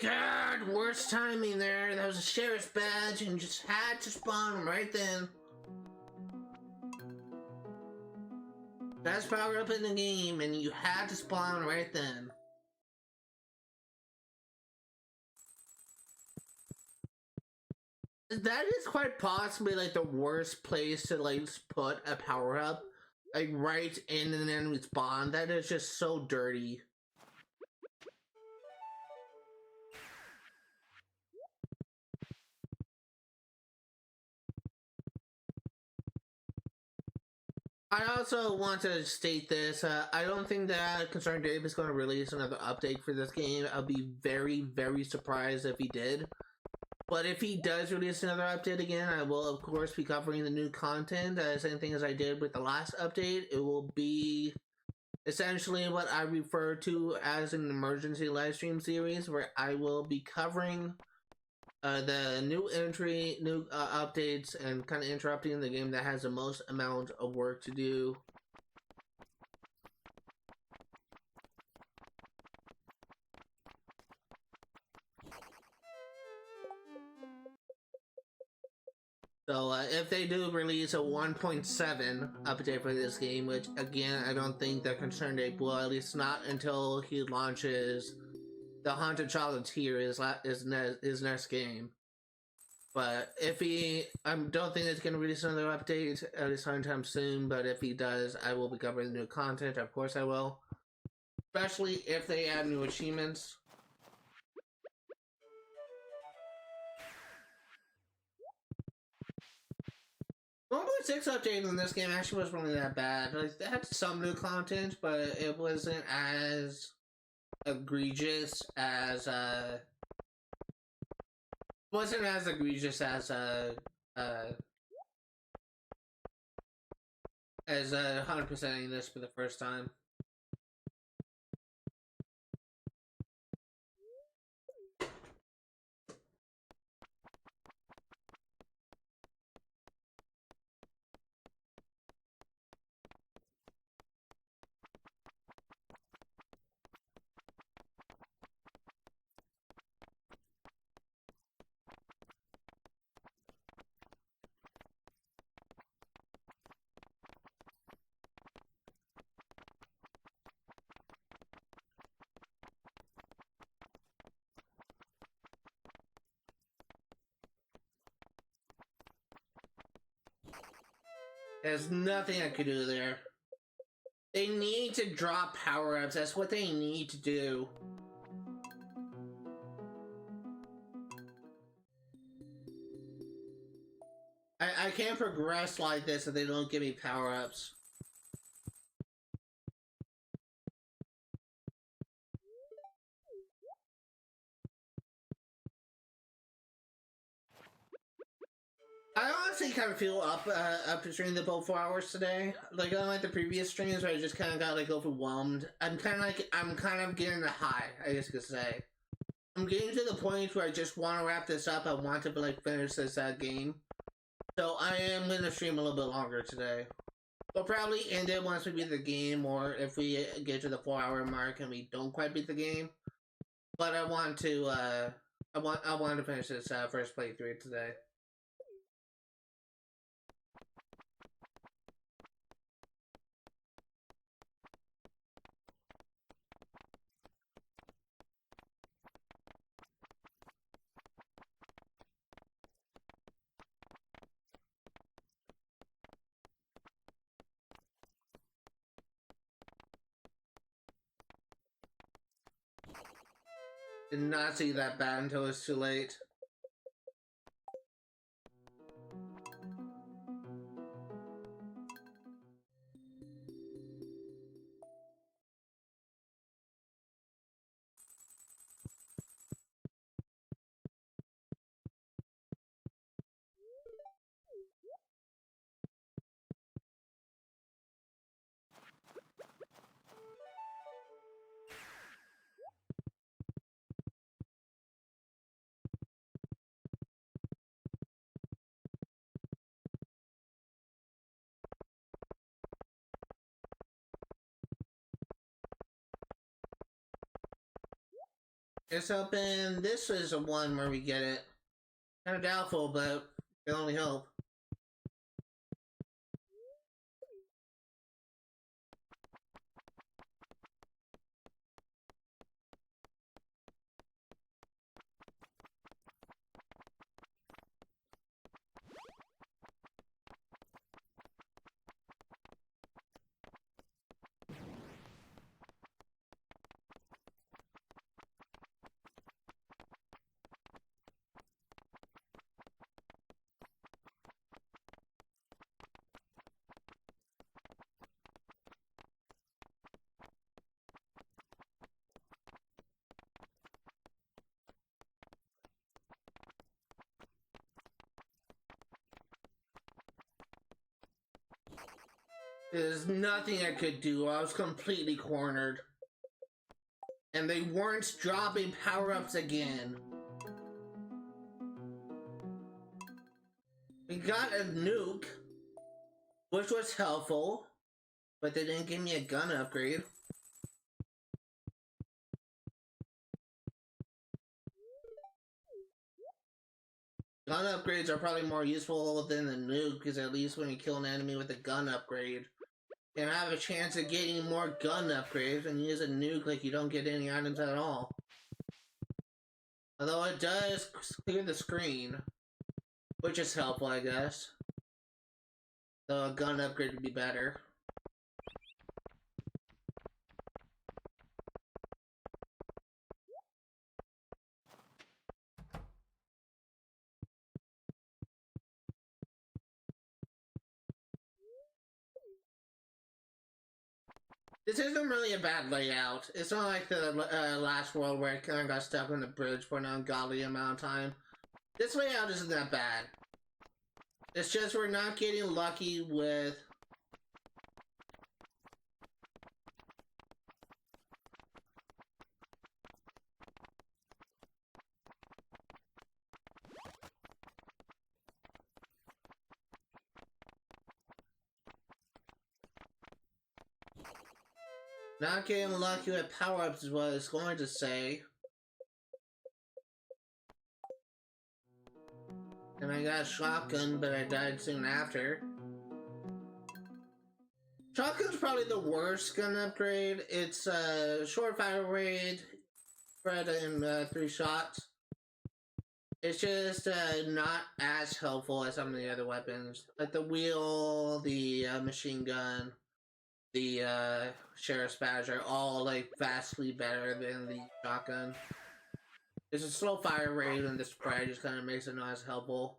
[SPEAKER 1] God, worst timing there. That was a sheriff's badge and just had to spawn him right then. Best power up in the game and you had to spawn right then. That is quite possibly like the worst place to like put a power up. Like right in an enemy spawn. That is just so dirty. I also want to state this. I don't think that Concerned Dave is going to release another update for this game. I'll be very, very surprised if he did. But if he does release another update again, I will, of course, be covering the new content. Same thing as I did with the last update. It will be essentially what I refer to as an emergency live stream series, where I will be covering the new entry, new updates, and kind of interrupting the game that has the most amount of work to do. So if they do release a 1.7 update for this game, which again I don't think they're concerned they will, at least not until he launches the Haunted Chocolatier his next game. But if he, I don't think it's going to release another update at least sometime soon. But if he does, I will be covering the new content. Of course, I will. Especially if they add new achievements. 1.6 update in this game actually wasn't really that bad. Like, they had some new content, but it wasn't as egregious as wasn't as egregious as 100%ing this for the first time. There's nothing I could do there. They need to drop power-ups. That's what they need to do. I can't progress like this if they don't give me power-ups. I honestly kind of feel up streaming the both 4 hours today. Like unlike the previous streams where I just kind of got like overwhelmed. I'm kind of getting the high, I guess you could say. I'm getting to the point where I just want to wrap this up. I want to like finish this game. So I am going to stream a little bit longer today. We'll probably end it once we beat the game, or if we get to the 4-hour mark and we don't quite beat the game. But I want to I want to finish this first playthrough today. Did not see that bad until it's too late. It's hoping this is the one where we get it. Kind of doubtful, but can only hope. There's nothing I could do. I was completely cornered. And they weren't dropping power-ups again. We got a nuke, which was helpful, but they didn't give me a gun upgrade. Gun upgrades are probably more useful than the nuke, because at least when you kill an enemy with a gun upgrade, and I have a chance of getting more gun upgrades and use a nuke like you don't get any items at all. Although it does clear the screen, which is helpful, I guess. So a gun upgrade would be better. This isn't really a bad layout. It's not like the last world where I kind of got stuck on the bridge for an ungodly amount of time. This layout isn't that bad. It's just we're not getting lucky with... Not getting lucky with power-ups is what I was going to say. And I got a shotgun, but I died soon after. Shotgun's probably the worst gun upgrade. It's a short fire rate, spread in 3 shots. It's just not as helpful as some of the other weapons. Like the wheel, the machine gun, the sheriff's badge are all like vastly better than the shotgun. It's a slow fire rate and the spread just kind of makes it not as helpful.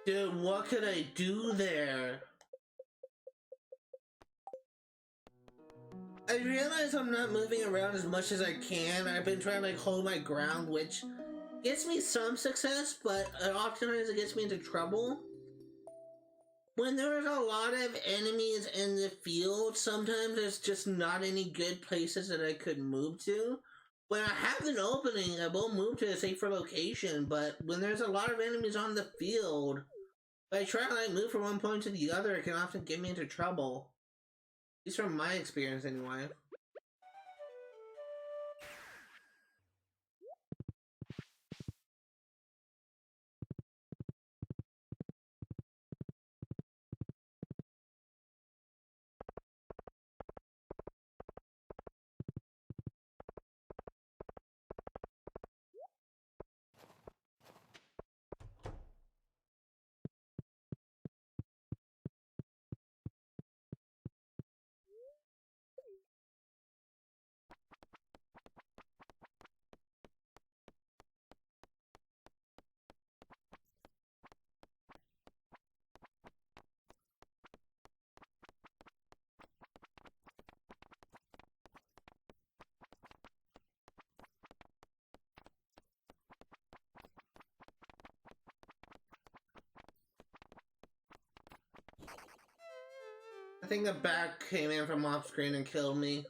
[SPEAKER 1] Dude, what could I do there? I realize I'm not moving around as much as I can. I've been trying to like hold my ground, which gets me some success, but oftentimes it gets me into trouble. When there's a lot of enemies in the field, sometimes there's just not any good places that I could move to. When I have an opening, I will move to a safer location, but when there's a lot of enemies on the field, if I try to like move from one point to the other, it can often get me into trouble. At least from my experience, anyway. I think the bat came in from off screen and killed me.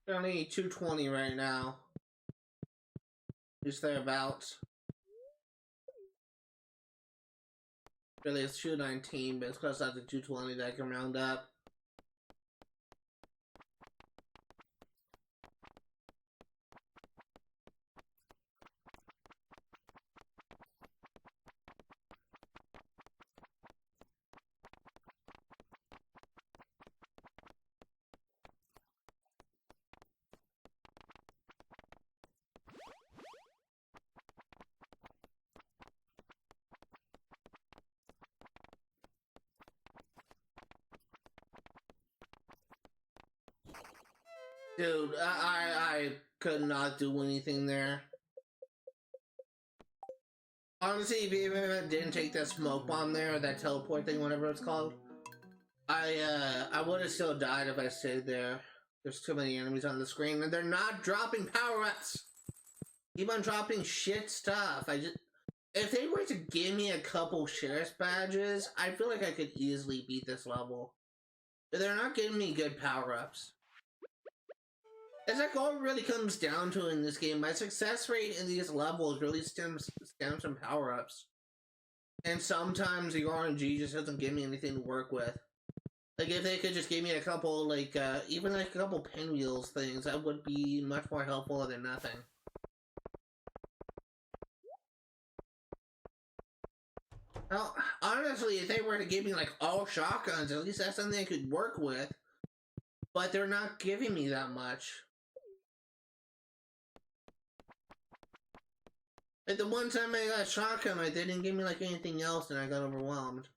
[SPEAKER 1] Only 220 right now. Just thereabouts. Really, it's 219, but it's close out to 220 that I can round up. Dude, I could not do anything there. Honestly, even if I didn't take that smoke bomb there, or that teleport thing, whatever it's called, I would have still died if I stayed there. There's too many enemies on the screen, and they're not dropping power-ups! Keep on dropping shit stuff. If they were to give me a couple sheriff's badges, I feel like I could easily beat this level. But they're not giving me good power-ups. That's like all it really comes down to in this game. My success rate in these levels really stems from power-ups. And sometimes the RNG just doesn't give me anything to work with. Like, if they could just give me a couple, like, even like a couple pinwheels things, that would be much more helpful than nothing. Well, honestly, if they were to give me, like, all shotguns, at least that's something I could work with. But they're not giving me that much. Like, the one time I got a shotgun, they didn't give me, like, anything else, and I got overwhelmed.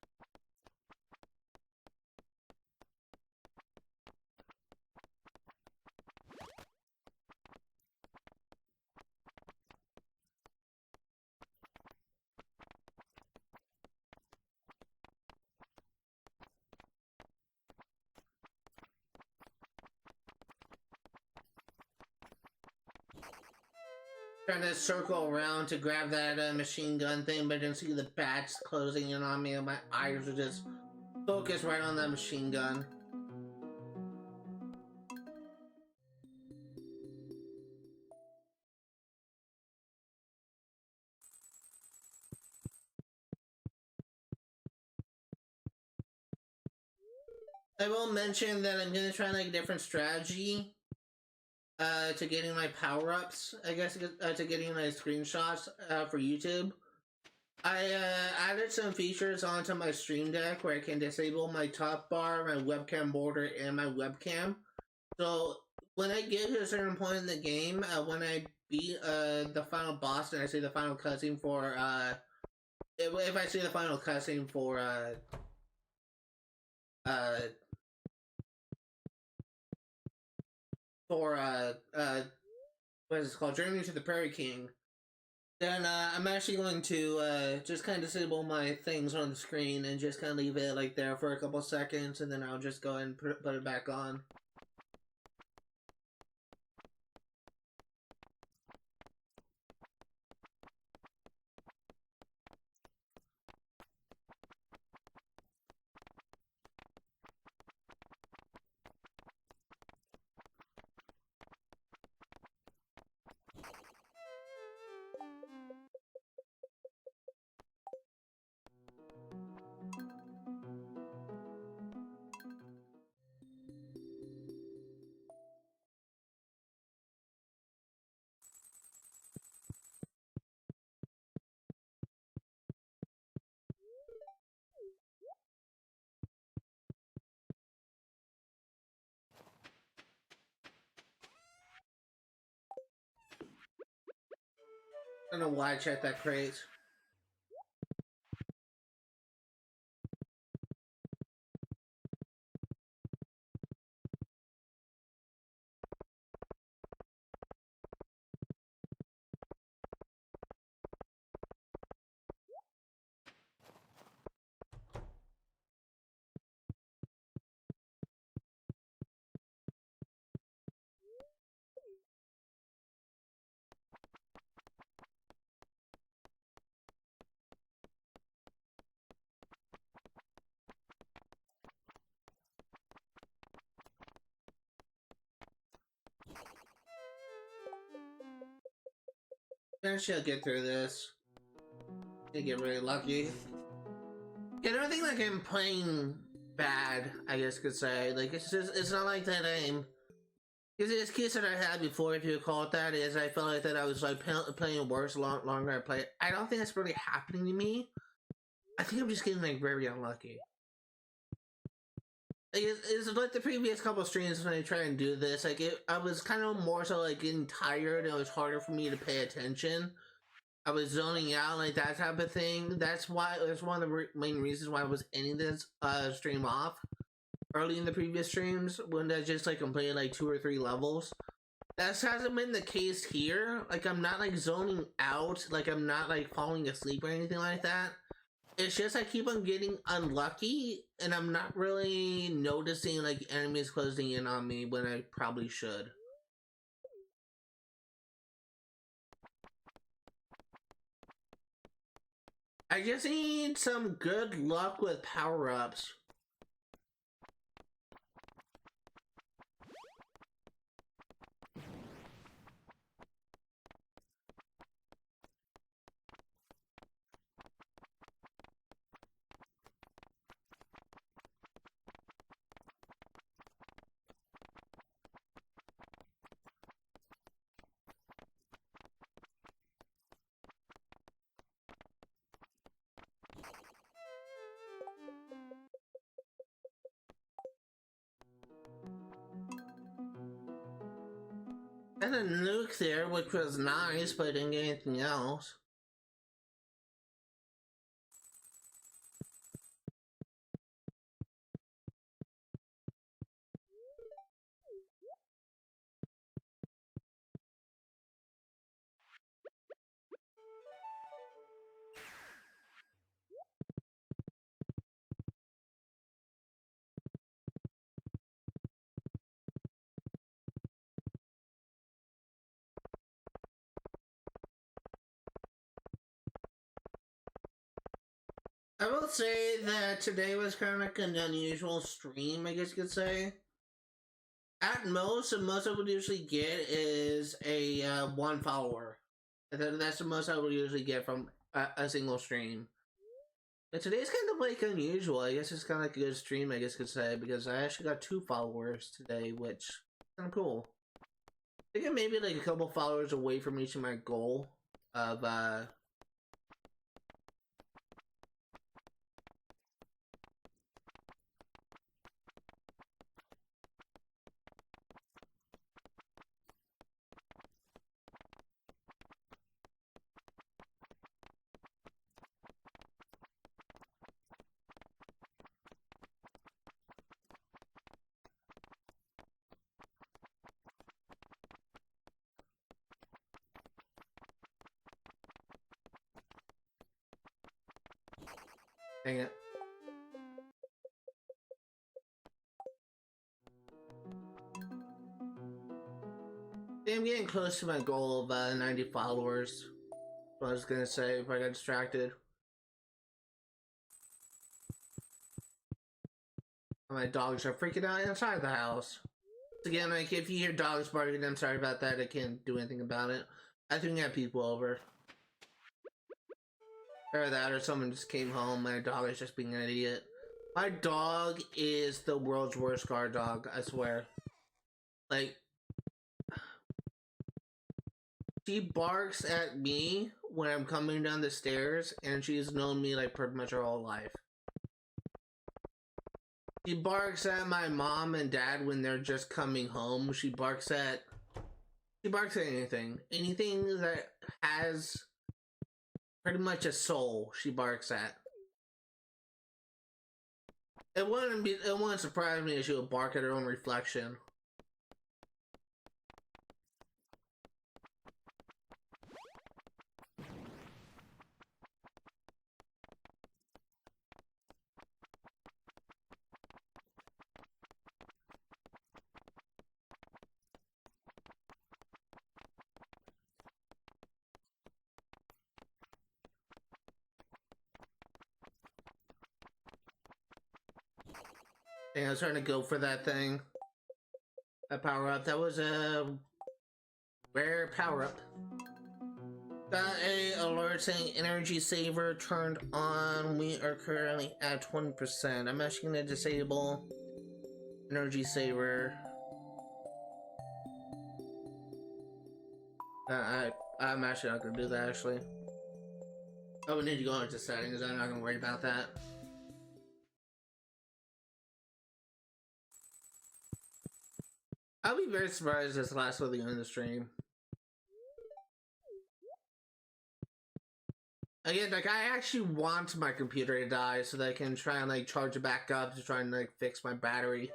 [SPEAKER 1] Trying to circle around to grab that machine gun thing, but I didn't see the bats closing in on me, and my eyes were just focused right on that machine gun. I will mention that I'm gonna try like a different strategy to getting my power-ups, I guess, to getting my screenshots for YouTube. I added some features onto my stream deck where I can disable my top bar, my webcam border, and my webcam. So when I get to a certain point in the game, when I beat the final boss and I see the final cutscene for if I see the final cutscene for uh for what is it called, Journey to the Prairie King, then I'm actually going to just kind of disable my things on the screen and just kind of leave it like there for a couple seconds, and then I'll just go ahead and put it back on. I don't know why I checked that crate. Eventually I'll get through this. I get really lucky. Yeah, I don't think like I'm playing bad, I guess could say. Like, it's not like that I'm. Because this case that I had before, if you call it that, is I felt like that I was like playing worse longer I play. I don't think that's really happening to me. I think I'm just getting like very unlucky. Like, it's like the previous couple streams when I try and do this. Like, I was kind of more so like getting tired. It was harder for me to pay attention. I was zoning out, like that type of thing. That's one of the main reasons why I was ending this stream off early in the previous streams when I just like completed like 2 or 3 levels. That hasn't been the case here. Like, I'm not like zoning out, like I'm not like falling asleep or anything like that. It's just I keep on getting unlucky, and I'm not really noticing like enemies closing in on me when I probably should. I just need some good luck with power-ups. And a nuke there, which was nice, but I didn't get anything else. I will say that today was kind of like an unusual stream, I guess you could say. At most, the most I would usually get is a one follower. That's the most I would usually get from a single stream. But today's kind of like unusual. I guess it's kind of like a good stream, I guess you could say, because I actually got 2 followers today, which is kind of cool. I think I'm maybe like a couple followers away from reaching my goal of dang it. I'm getting close to my goal of 90 followers. What I was gonna say if I got distracted. My dogs are freaking out inside the house. Again, like if you hear dogs barking, I'm sorry about that. I can't do anything about it. I think I have people over. Or that, or someone just came home. My dog is just being an idiot. My dog is the world's worst guard dog, I swear. Like, she barks at me when I'm coming down the stairs, and she's known me like pretty much her whole life. She barks at my mom and dad when they're just coming home. She barks at anything. Anything that has pretty much a soul, she barks at. It wouldn't surprise me if she would bark at her own reflection. And I was trying to go for that thing. That power up. That was a rare power up. Got a alert saying energy saver turned on. We are currently at 20%. I'm actually gonna disable energy saver. I'm actually not gonna do that actually. I would need to go into settings. I'm not gonna worry about that. I'll be very surprised this lasts till the end of the stream. Again, like I actually want my computer to die so that I can try and like charge it back up to try and like fix my battery.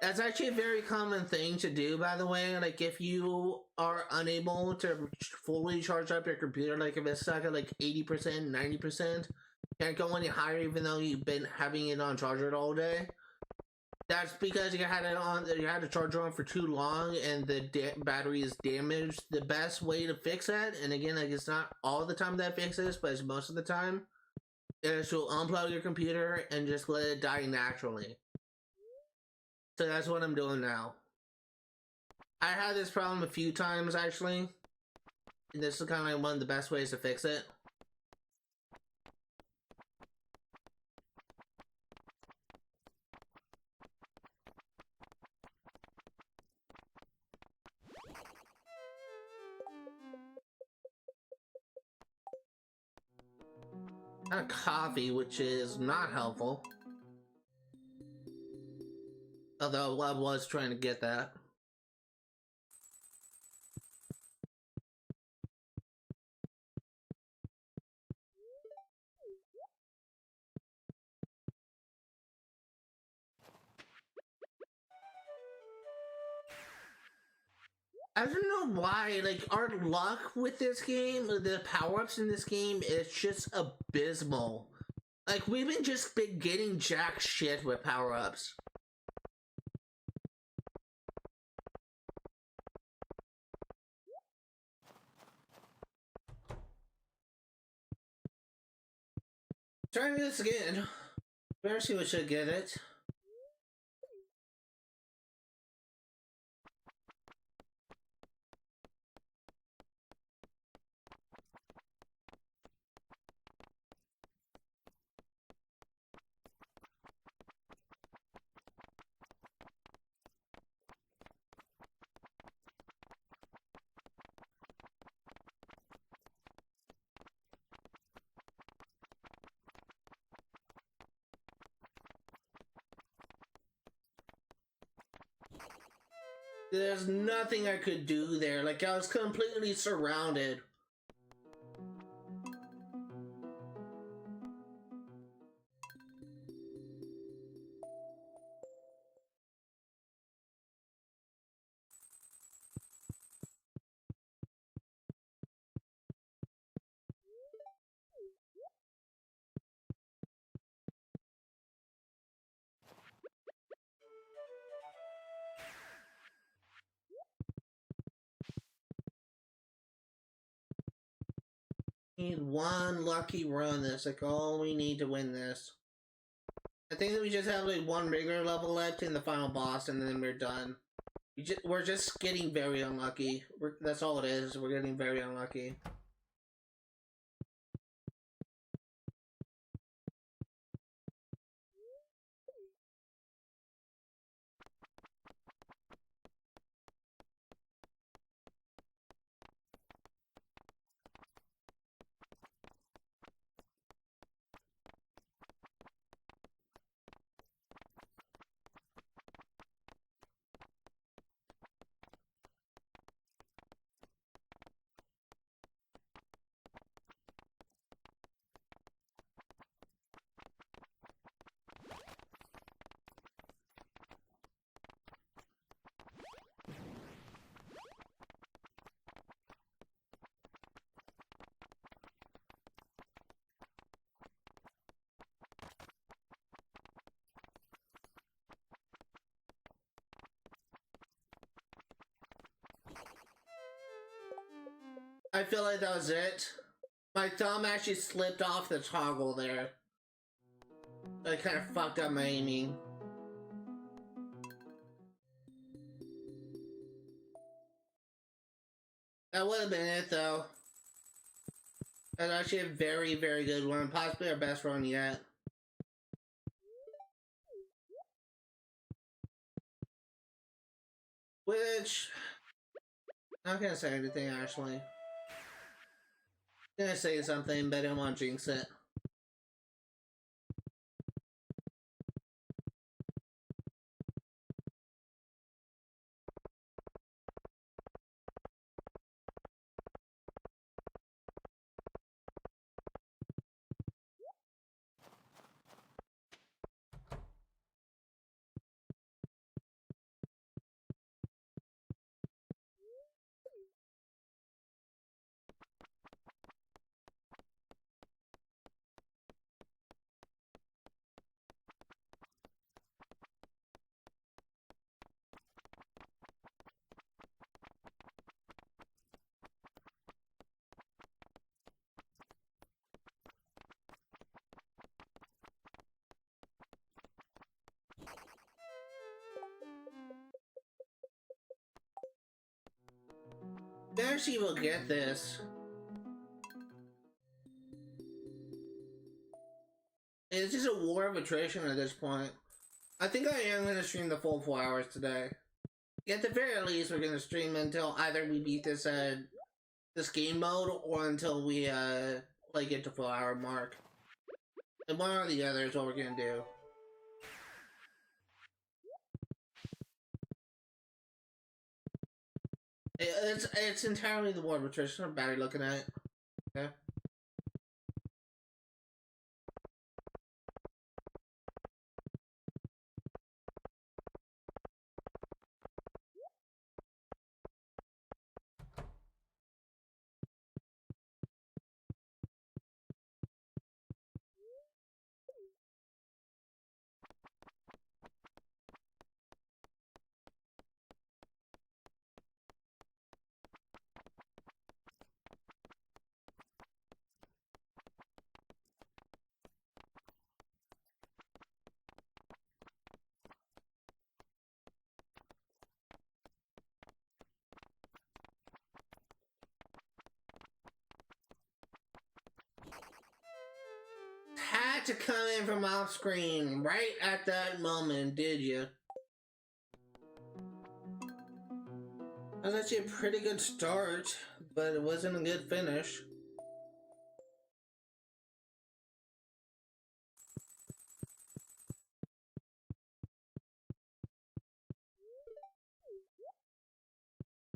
[SPEAKER 1] That's actually a very common thing to do, by the way. Like if you are unable to fully charge up your computer, like if it's stuck at like 80%, 90%, can't go any higher even though you've been having it on charger all day. That's because you had the charger on for too long and the battery is damaged. The best way to fix that, and again, like it's not all the time that fixes, but it's most of the time, is to unplug your computer and just let it die naturally. So that's what I'm doing now. I had this problem a few times actually, and this is kind of like one of the best ways to fix it. A coffee, which is not helpful. Although I was trying to get that. I don't know why, like, our luck with this game, the power-ups in this game, is just abysmal. Like, we've been getting jack shit with power-ups. Trying this again. Better see what should get it. There's nothing I could do there. Like, I was completely surrounded. Need one lucky run. That's like all we need to win this. I think that we just have like one regular level left in the final boss, and then we're done. We're just getting very unlucky. That's all it is. We're getting very unlucky. I feel like that was it. My thumb actually slipped off the toggle there. I kind of fucked up my aiming. That would have been it though. That's actually a very, very good one. Possibly our best run yet. Which, I'm not gonna say anything actually. I'm gonna say something, but I don't want to jinx it. Eventually we'll get this. It's just a war of attrition at this point. I think I am gonna stream the full 4 hours today. At the very least, we're gonna stream until either we beat this game mode or until we like get to 4 hour mark. And one or the other is what we're gonna do. It's entirely the war of attrition. I'm bad at looking at it. Okay. to come in from off screen right at that moment, did you? That was actually a pretty good start, but it wasn't a good finish.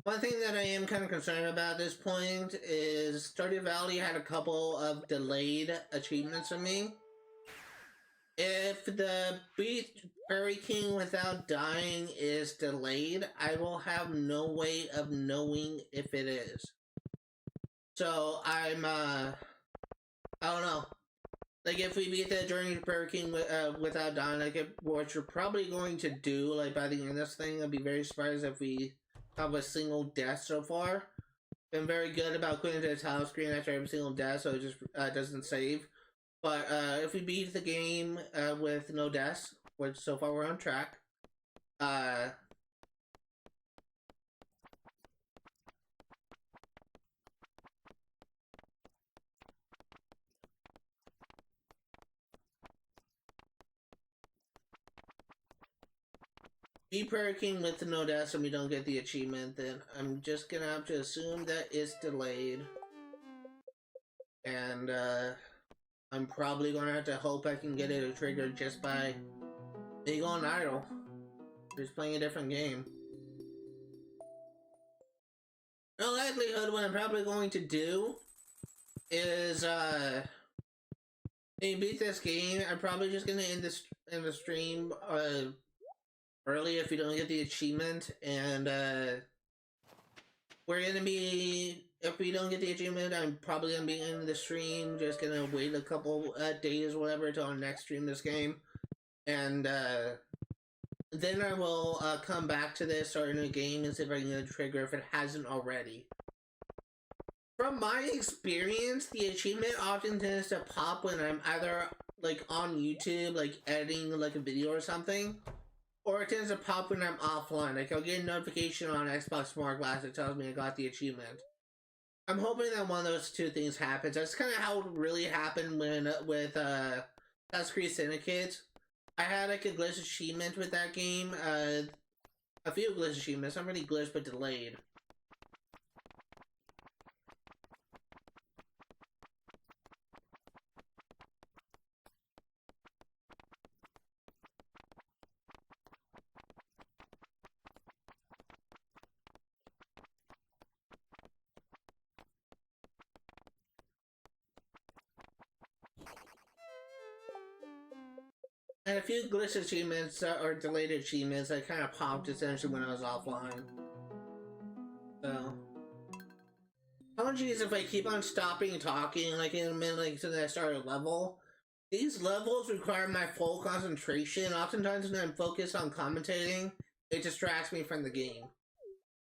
[SPEAKER 1] One thing that I am kind of concerned about at this point is Stardew Valley had a couple of delayed achievements for me. If the beat Prairie King without dying is delayed, I will have no way of knowing if it is. So I don't know. Like, if we beat the Journey to Prairie King without dying, like, what you're probably going to do, like, by the end of this thing, I'd be very surprised if we have a single death so far. Been very good about quitting to the title screen after every single death, so it just doesn't save. But if we beat the game with no deaths, which so far we're on track, beat Prairie King with no deaths and we don't get the achievement, then I'm just gonna have to assume that it's delayed. And I'm probably gonna have to hope I can get it triggered just by me going idle. Just playing a different game. No likelihood, what I'm probably going to do is beat this game. I'm probably just gonna end the stream early if we don't get the achievement, and we're gonna be, if we don't get the achievement, I'm probably gonna be in the stream, just gonna wait a couple days or whatever till our next stream this game, and then I will come back to this, start a new game, and see if I can get a trigger if it hasn't already. From my experience, the achievement often tends to pop when I'm either like on YouTube, like editing like a video or something, or it tends to pop when I'm offline. Like, I'll get a notification on Xbox Smart Glass that tells me I got the achievement. I'm hoping that one of those two things happens. That's kind of how it really happened when with Assassin's Creed Syndicate. I had like a glitch achievement with that game. A few glitch achievements, not really glitch, but delayed. And a few glitch achievements or delayed achievements that kind of popped essentially when I was offline. So, apologies if I keep on stopping and talking like in a minute, like since I started a level. These levels require my full concentration. Oftentimes when I'm focused on commentating, it distracts me from the game.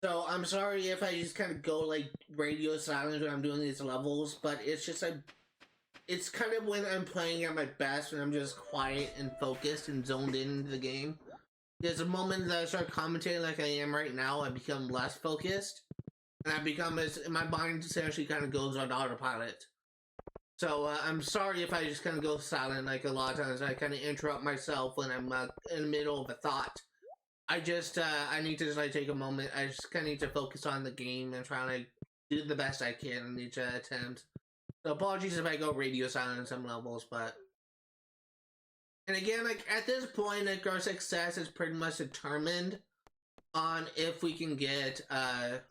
[SPEAKER 1] So I'm sorry if I just kind of go like radio silent when I'm doing these levels, but it's just like, it's kind of when I'm playing at my best, when I'm just quiet and focused and zoned into the game. There's a moment that I start commentating like I am right now, I become less focused, and I become, my mind essentially kind of goes on autopilot. So I'm sorry if I just kind of go silent, like a lot of times I kind of interrupt myself when I'm in the middle of a thought. I just, I need to just like take a moment, I just kind of need to focus on the game and try to like, do the best I can in each attempt. So apologies if I go radio silent in some levels, but... And again, like, at this point, like, our success is pretty much determined on if we can get, our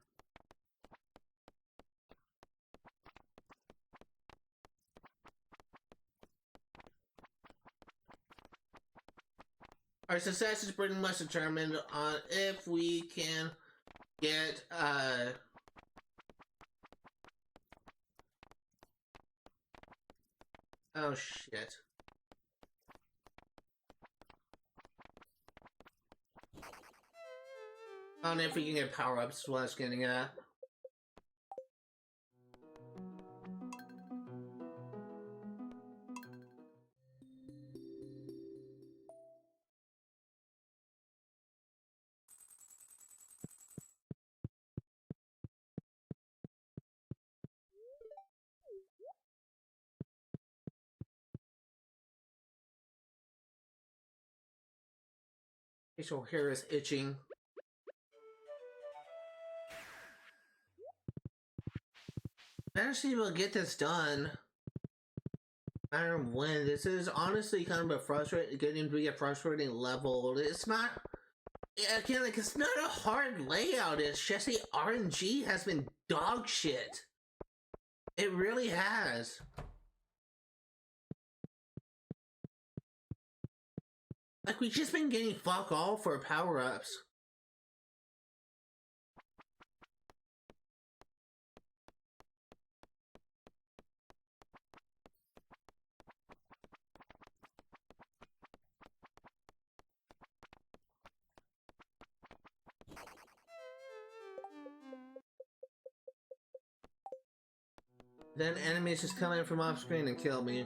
[SPEAKER 1] success is pretty much determined on if we can get, oh shit. On if we can get power-ups is what I was getting at. Facial hair is itching. Eventually we'll get this done. No matter when. This is honestly kind of a frustrating, getting to be a frustrating level. It's not, again, like, it's not a hard layout. It's just the RNG has been dog shit. It really has. Like, we've just been getting fuck all for power-ups. Then enemies just come in from off screen and kill me.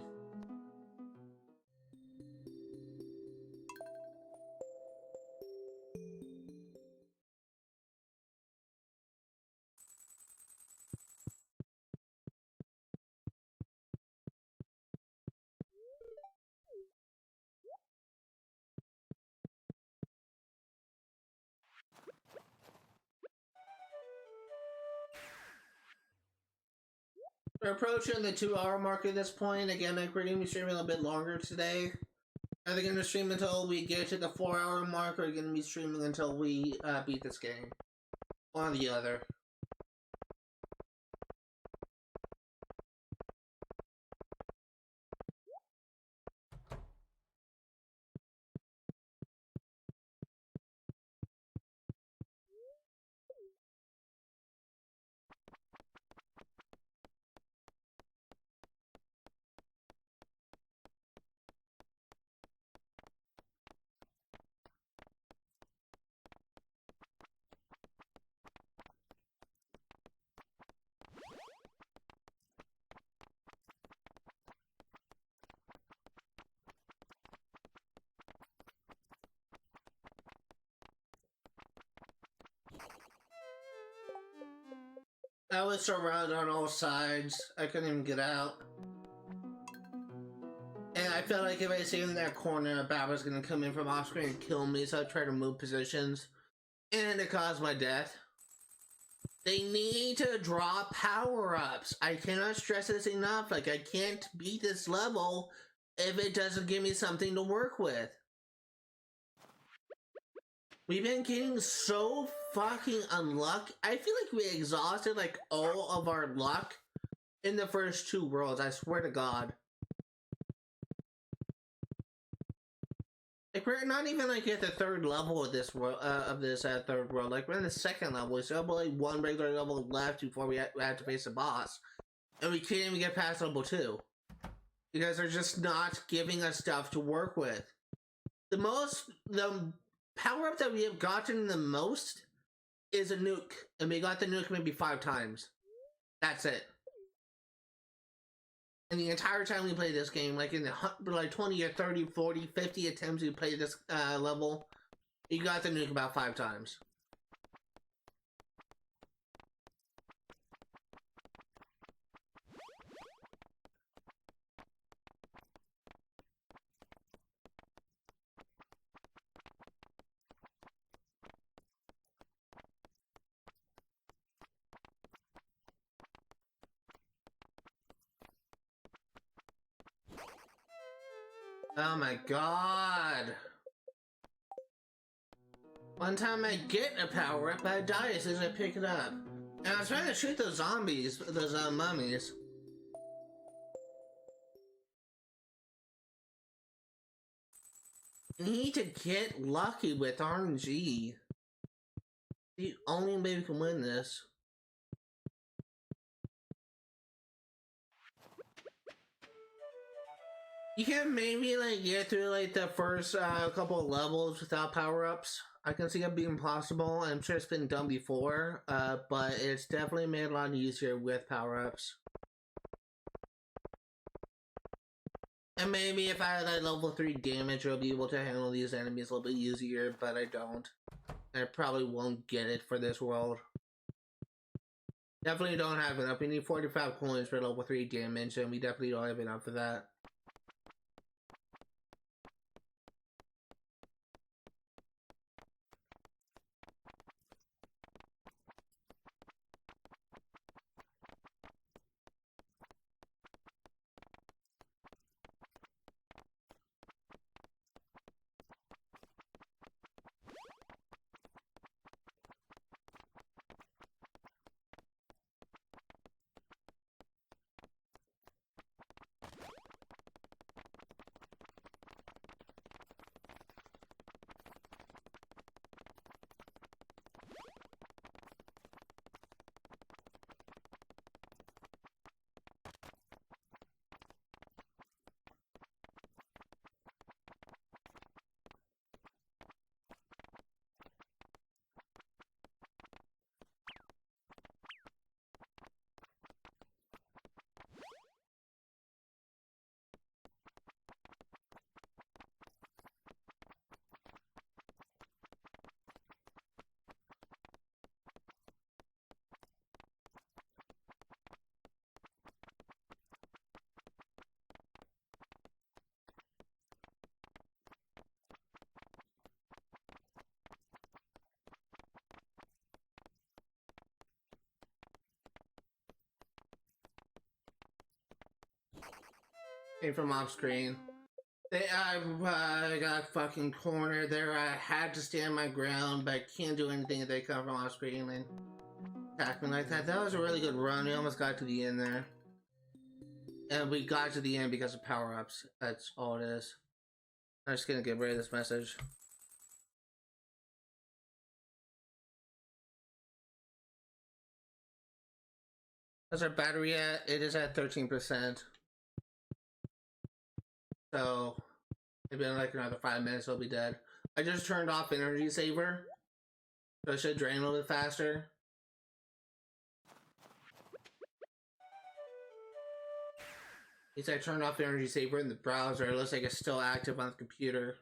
[SPEAKER 1] We're approaching the 2-hour mark at this point. Again, like, we're going to be streaming a little bit longer today. Are they going to stream until we get to the 4-hour mark, or are you going to be streaming until we beat this game? One or the other. I was surrounded on all sides. I couldn't even get out. And I felt like if I stayed in that corner, a bat was going to come in from off screen and kill me, so I tried to move positions. And it caused my death. They need to drop power-ups. I cannot stress this enough. Like, I can't beat this level if it doesn't give me something to work with. We've been getting so fucking unlucky. I feel like we exhausted, like, all of our luck in the first 2 worlds. I swear to God. Like, we're not even, like, at the 3rd level of this world, third world. Like, we're in the 2nd level. We still have, like, 1 regular level left before we have to face a boss. And we can't even get past level 2. You guys are just not giving us stuff to work with. The power-up that we have gotten the most is a nuke. And we got the nuke maybe 5 times. That's it. And the entire time we played this game, like in the like 20 or 30, 40, 50 attempts we played this level, you got the nuke about 5 times. Oh my god. One time I get a power up, I die as soon as I pick it up. And I was trying to shoot those zombies, those mummies. You need to get lucky with RNG. The only way we can win this. You can maybe like get through like the first couple of levels without power-ups. I can see it being possible. I'm sure it's been done before, but it's definitely made a lot easier with power-ups. And maybe if I had like level 3 damage, I'll be able to handle these enemies a little bit easier, but I don't. I probably won't get it for this world. Definitely don't have enough. We need 45 coins for level 3 damage, and we definitely don't have enough for that. Came from off screen. I got fucking cornered there. I had to stand my ground, but I can't do anything if they come from off screen and attack me like that. That was a really good run. We almost got to the end there. And we got to the end because of power-ups. That's all it is. I'm just gonna get rid of this message. How's our battery at? It is at 13%. So, maybe in like another 5 minutes it'll be dead. I just turned off energy saver. So it should drain a little bit faster. At least I turned off energy saver in the browser. It looks like it's still active on the computer.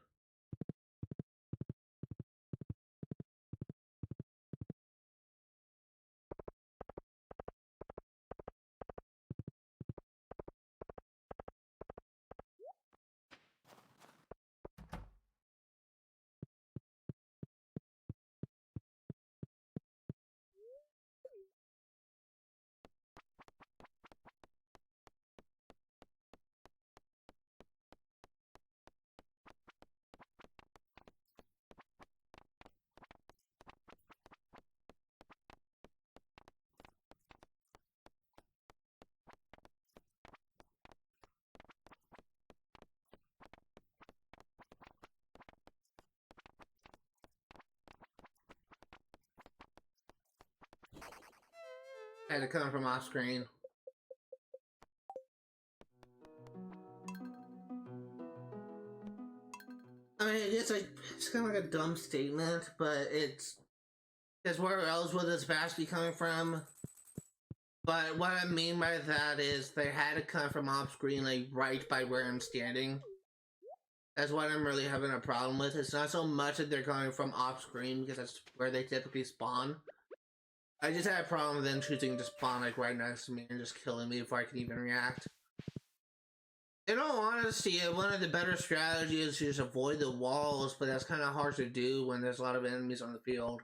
[SPEAKER 1] Had to come from off screen. I mean, it's kind of like a dumb statement, but it's because where else would this bash be coming from? But what I mean by that is they had to come from off screen, like right by where I'm standing. That's what I'm really having a problem with. It's not so much that they're coming from off screen because that's where they typically spawn. I just had a problem with them choosing to spawn like right next to me and just killing me before I can even react. In all honesty, one of the better strategies is to just avoid the walls, but that's kind of hard to do when there's a lot of enemies on the field.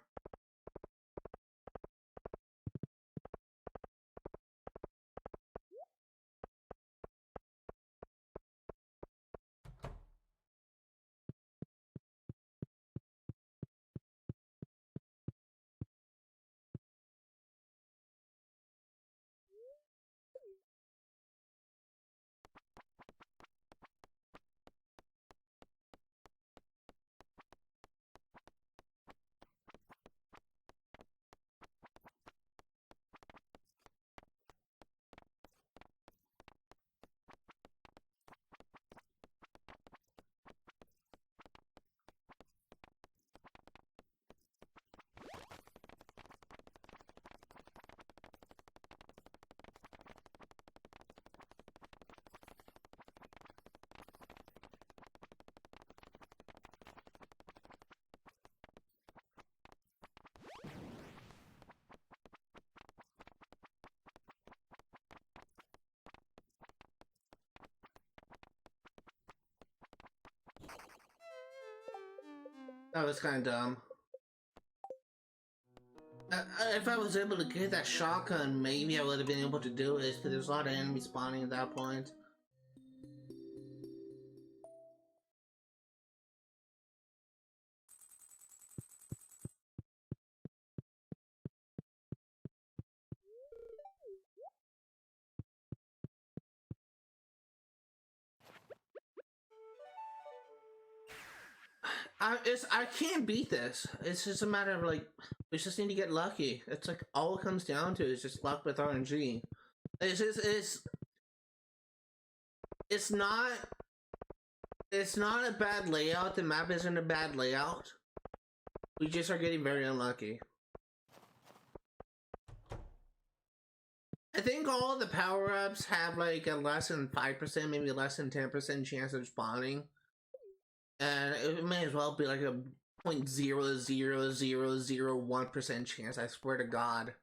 [SPEAKER 1] That was kind of dumb. If I was able to get that shotgun, maybe I would have been able to do it, but there's a lot of enemies spawning at that point. I can't beat this. It's just a matter of like, we just need to get lucky. It's like all it comes down to is just luck with RNG. It's not a bad layout. The map isn't a bad layout. We just are getting very unlucky. I think all the power-ups have like a less than 5%, maybe less than 10% chance of spawning. And it may as well be like a 0.00001% chance, I swear to God.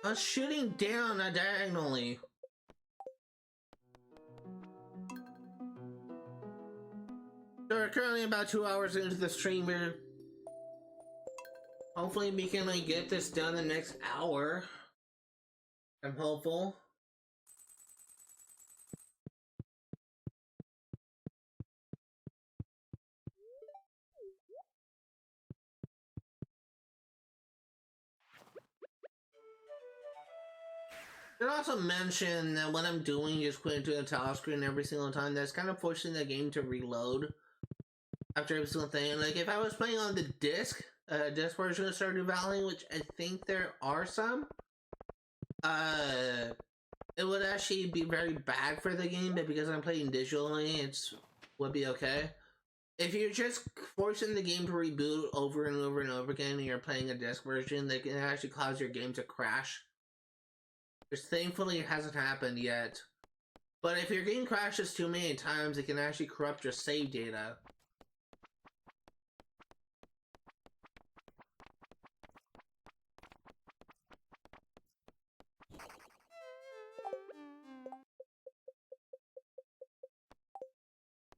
[SPEAKER 1] I was shooting down diagonally. currently about 2 hours into the streamer. Hopefully we can like get this done in the next hour. I'm hopeful. I should also mention that what I'm doing is putting to the title screen every single time. That's kind of forcing the game to reload after every single thing. Like if I was playing on the disc version of Stardew Valley, which I think there are some, it would actually be very bad for the game, but because I'm playing digitally, it's would be okay. If you're just forcing the game to reboot over and over and over again and you're playing a disc version, that can actually cause your game to crash. Which thankfully it hasn't happened yet. But if your game crashes too many times, it can actually corrupt your save data.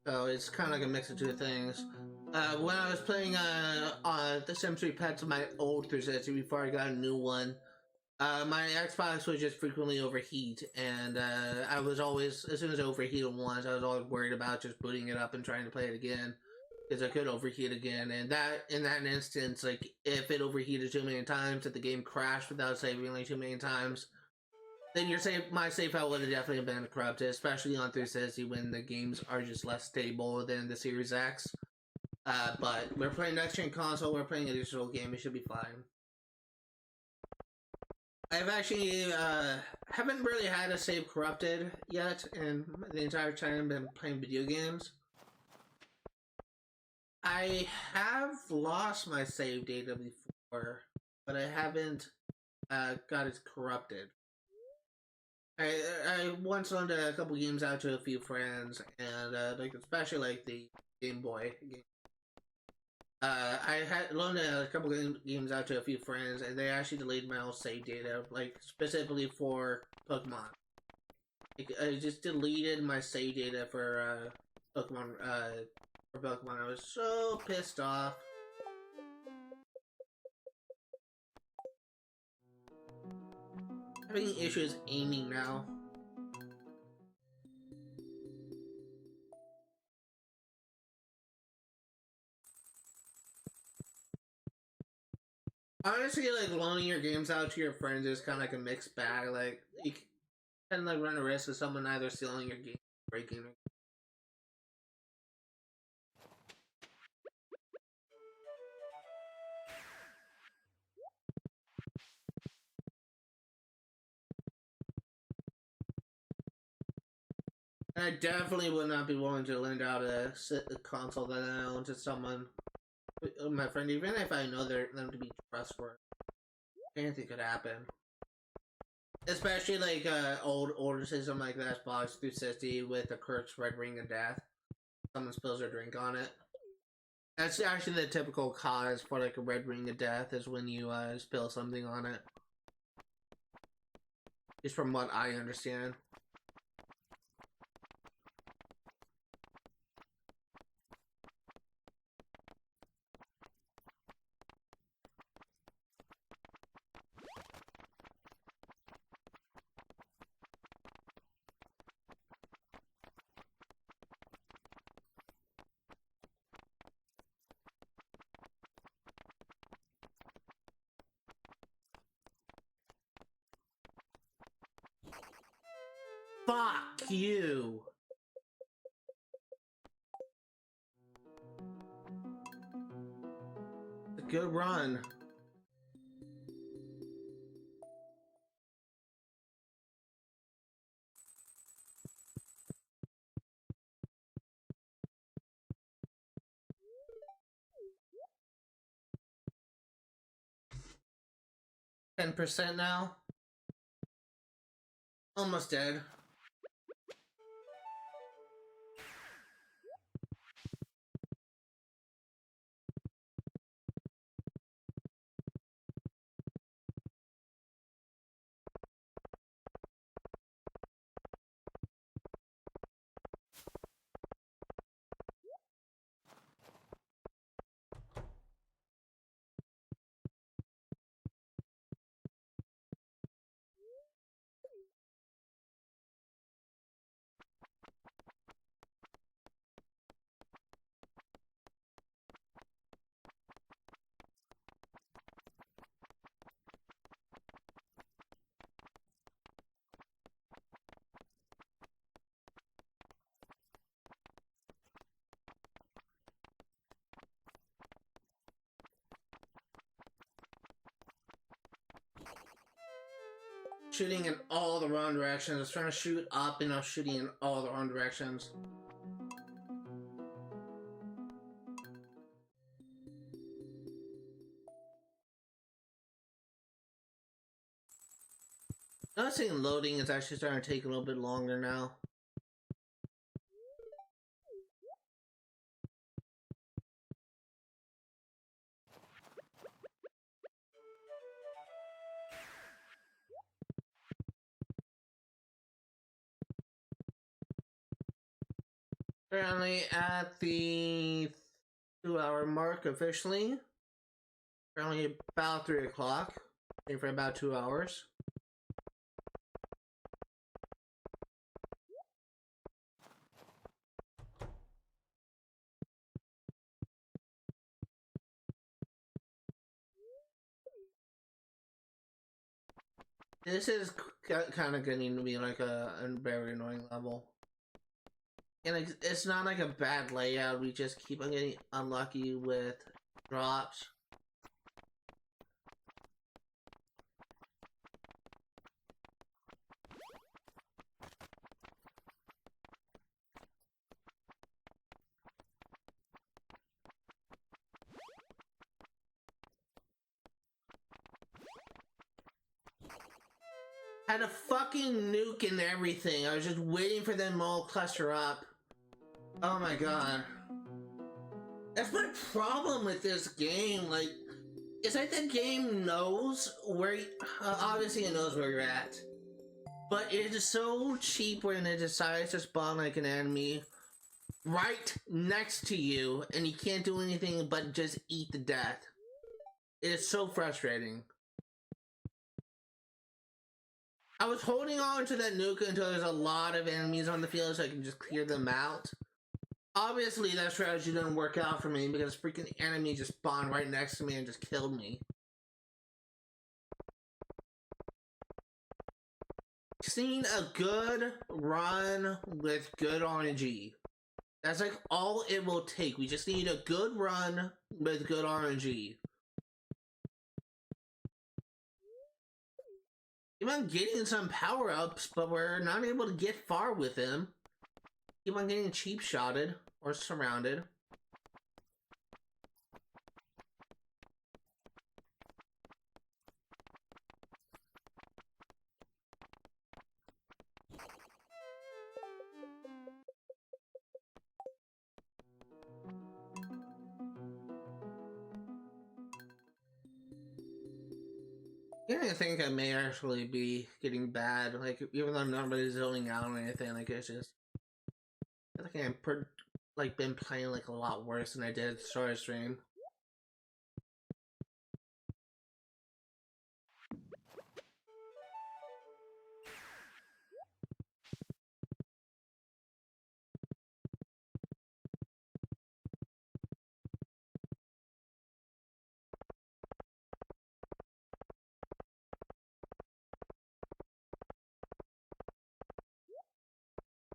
[SPEAKER 1] So it's kind of like a mix of two things. When I was playing The Sims 3 Pets on my old 360 before I got a new one, my Xbox would just frequently overheat, and I was always, as soon as it overheated once, I was always worried about just booting it up and trying to play it again, because I could overheat again. And that, in that instance, like if it overheated too many times, if the game crashed without saving like too many times, then my save file would have definitely been corrupted, especially on 360 when the games are just less stable than the Series X. But we're playing next gen console, we're playing a digital game, it should be fine. I've actually haven't really had a save corrupted yet, and the entire time I've been playing video games. I have lost my save data before, but I haven't got it corrupted. I once loaned a couple games out to a few friends, and like especially like the Game Boy game. I had loaned a couple games out to a few friends, and they actually deleted my old save data, like specifically for Pokemon. I just deleted my save data for Pokemon. For Pokemon, I was so pissed off. Having issues aiming now. Honestly, like loaning your games out to your friends is kind of like a mixed bag. Like you can like run a risk of someone either stealing your game, or breaking it. And I definitely would not be willing to lend out a console that I own to someone, my friend, even if I know them to be trustworthy. Anything could happen. Especially like older system like the Xbox 360 with the Kirk's Red Ring of Death. Someone spills their drink on it. That's actually the typical cause for like a Red Ring of Death, is when you spill something on it. Just from what I understand. Fuck you! A good run. %10 now. Almost dead. shooting in all the wrong directions. I was trying to shoot up and I was shooting in all the wrong directions. Noticing loading is actually starting to take a little bit longer now. Currently at the 2-hour mark officially. Currently about 3 o'clock. Waiting for about 2 hours. This is kind of getting to be like a very annoying level. And it's not like a bad layout, we just keep on getting unlucky with drops. Had a fucking nuke and everything. I was just waiting for them all to cluster up. Oh my god. That's my problem with this game. Like, it's like the game knows where obviously it knows where you're at. But it is so cheap when it decides to spawn like an enemy right next to you and you can't do anything but just eat the death. It is so frustrating. I was holding on to that nuke until there's a lot of enemies on the field so I can just clear them out. Obviously that strategy didn't work out for me because freaking enemy just spawned right next to me and just killed me. Just need a good run with good RNG. That's like all it will take. We just need a good run with good RNG. Keep on getting some power-ups, but we're not able to get far with them. Keep on getting cheap shotted or surrounded. I think I may actually be getting bad, like, even though I'm not really zoning out or anything, like, it's just, I think I've been playing, like, a lot worse than I did at the start of stream.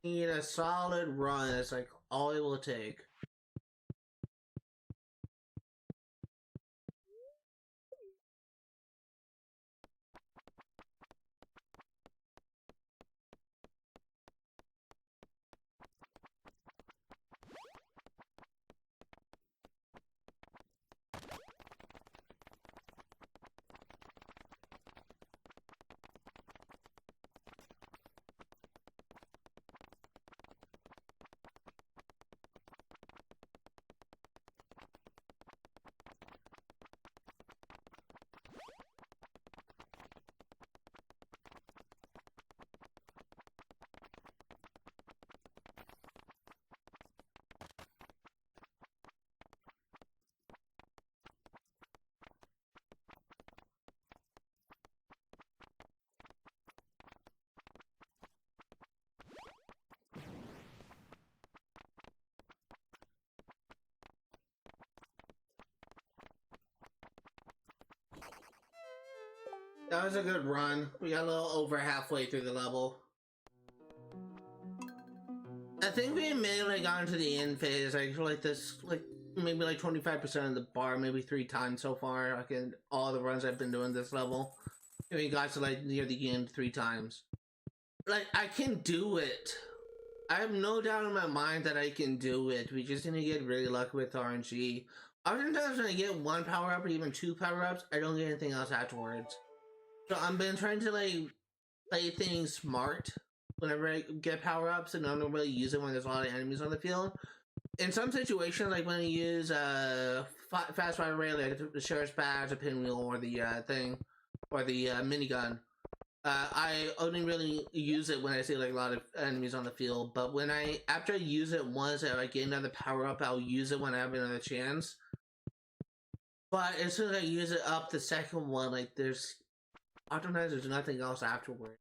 [SPEAKER 1] Need a solid run, it's like all it will take. That was a good run. We got a little over halfway through the level. I think we may have gotten to the end phase. I feel like this, like, maybe like 25% of the bar, maybe 3 times so far, like in all the runs I've been doing this level. We got to like near the end 3 times. Like I can do it. I have no doubt in my mind that I can do it. We just need to get really lucky with RNG. Oftentimes when I get 1 power up or even 2 power ups, I don't get anything else afterwards. So I've been trying to like play things smart whenever I get power ups and I don't really use it when there's a lot of enemies on the field. In some situations, like when you use fast fire ray, like the sheriff's badge, the pinwheel, or the thing, or the minigun, I only really use it when I see like a lot of enemies on the field. But when after I use it once, if I get another power up, I'll use it when I have another chance. But as soon as I use it up the second one, like oftentimes there's nothing else afterward.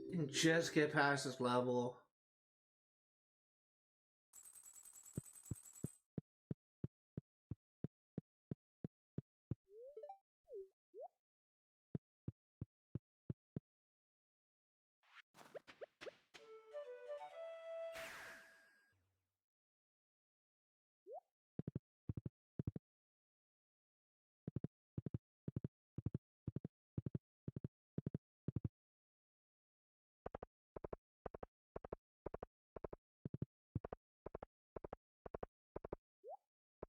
[SPEAKER 1] You can just get past this level.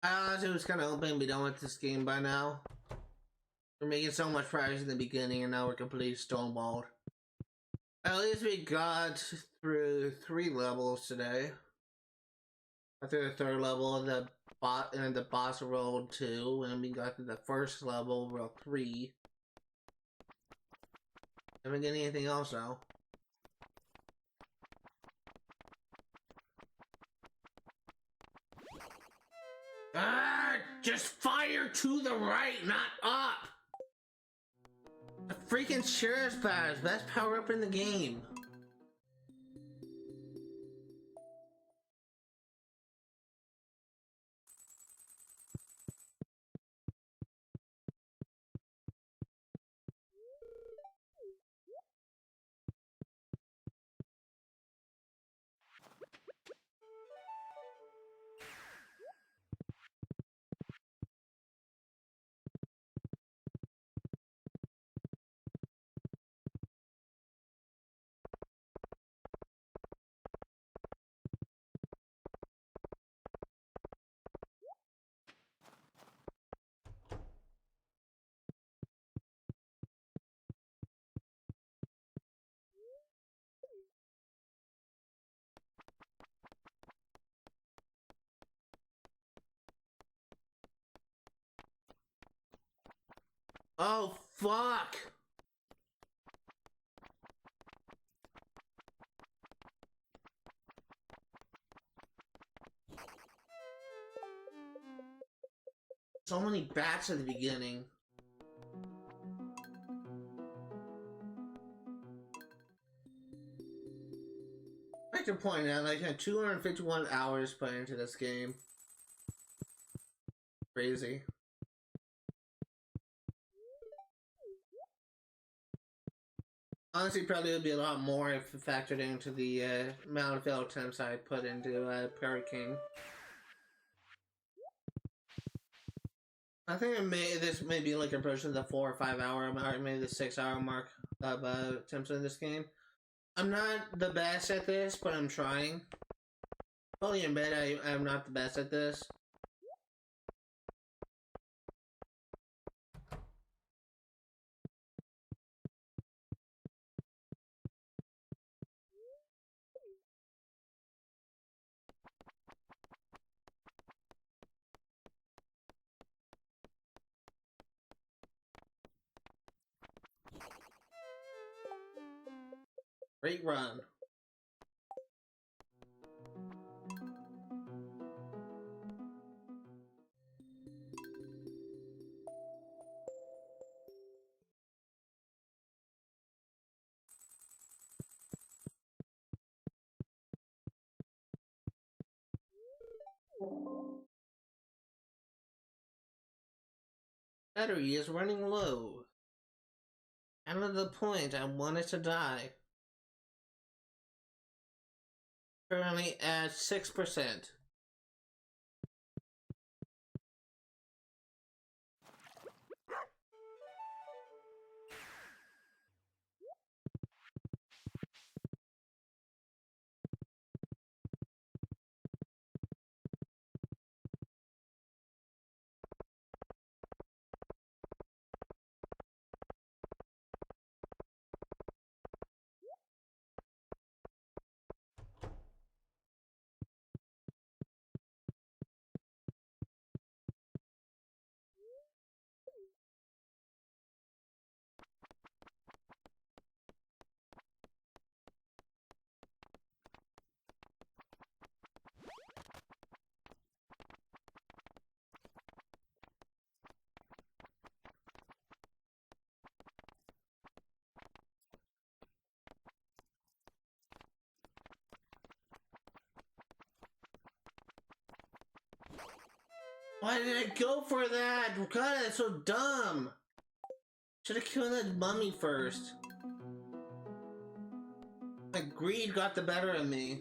[SPEAKER 1] I honestly was kind of hoping to be done with this game by now. We're making so much progress in the beginning, and now we're completely stonewalled. At least we got through 3 levels today. After the 3rd level, the boss of World 2, and we got to the 1st level, World 3. Haven't got anything else though. Ah, just fire to the right, not up! The freaking sheriff's badge, best power up in the game. Oh, fuck! So many bats at the beginning. I like to point out, like, I had 251 hours put into this game. Crazy. Honestly, probably would be a lot more if factored into the amount of failed attempts I put into Prairie King. I think this may be like approaching the 4 or 5 hour mark, maybe the 6 hour mark of attempts in this game. I'm not the best at this, but I'm trying. Fully admit I'm not the best at this. Great run. Battery is running low. And at the point I wanted to die. Currently at 6%. Why did I go for that? God, that's so dumb. Should have killed that mummy first. My greed got the better of me.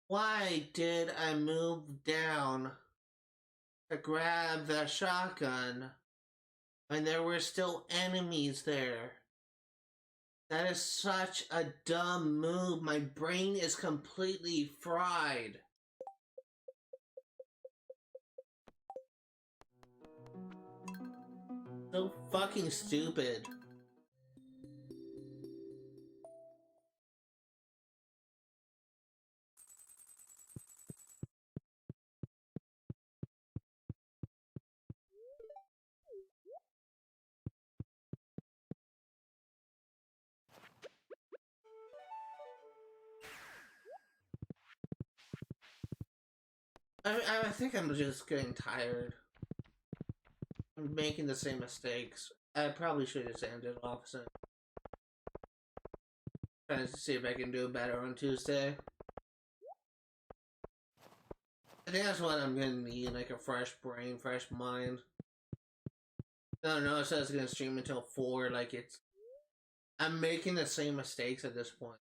[SPEAKER 1] Why did I move down to grab the shotgun when there were still enemies there? That is such a dumb move. My brain is completely fried. So fucking stupid. I think I'm just getting tired. I'm making the same mistakes. I probably should have ended off soon. Trying to see if I can do better on Tuesday. I think that's what I'm gonna need, like a fresh brain, fresh mind. I don't know, it says it's gonna stream until 4, like it's... I'm making the same mistakes at this point.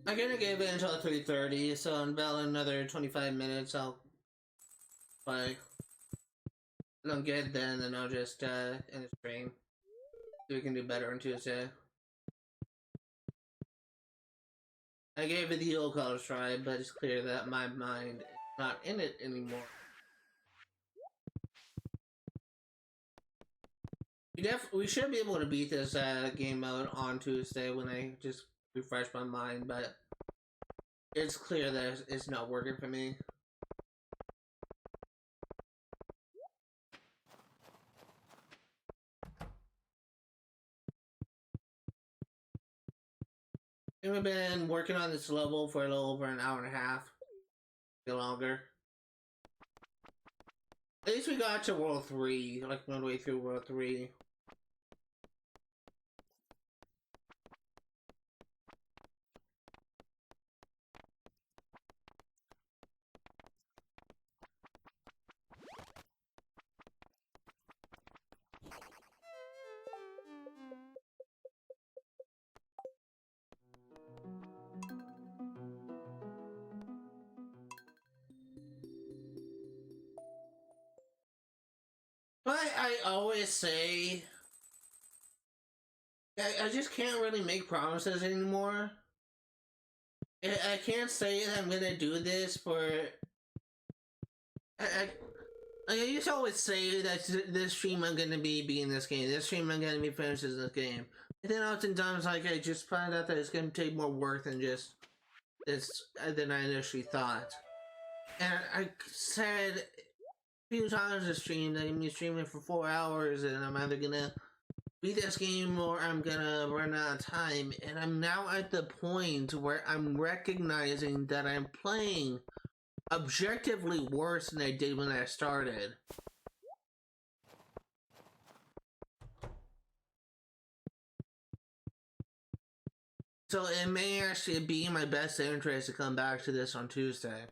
[SPEAKER 1] I'm gonna give it until 3:30, so in about another 25 minutes I'll play. I don't get it then I'll just end the stream. So we can do better on Tuesday. I gave it the old college try, but it's clear that my mind is not in it anymore. We should be able to beat this game mode on Tuesday when I just refresh my mind, but it's clear that it's not working for me. We've been working on this level for a little over an hour and a half, a longer. At least we got to World 3, like one way through World 3. But I always say, I just can't really make promises anymore. I can't say that I'm gonna do this for. I used to always say that this stream I'm gonna be beating this game. This stream I'm gonna be finishing this game. And then oftentimes, like, I just find out that it's gonna take more work than just this than I initially thought. And I said a few times this stream that I'm gonna be streaming for 4 hours, and I'm either gonna beat this game or I'm gonna run out of time. And I'm now at the point where I'm recognizing that I'm playing objectively worse than I did when I started. So it may actually be in my best interest to come back to this on Tuesday.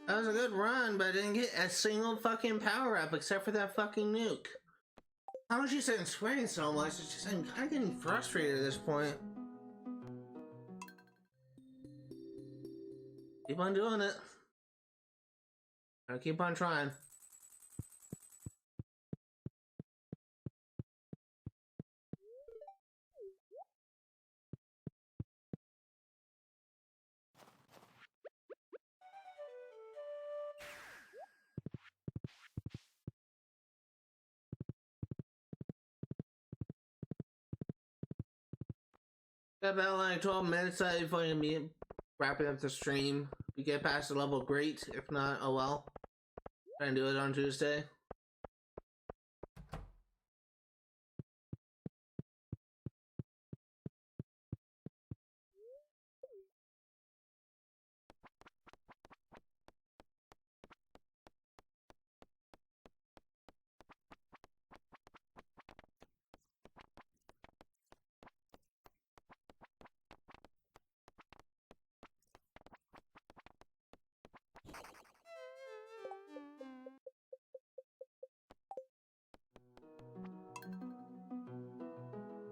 [SPEAKER 1] That was a good run, but I didn't get a single fucking power up except for that fucking nuke. How much you saying sweating so much? It's just I'm kind of getting frustrated at this point. Keep on doing it. I'll keep on trying. About like 12 minutes before you be wrapping up the stream. If we get past the level, great. If not, oh well. Try and do it on Tuesday.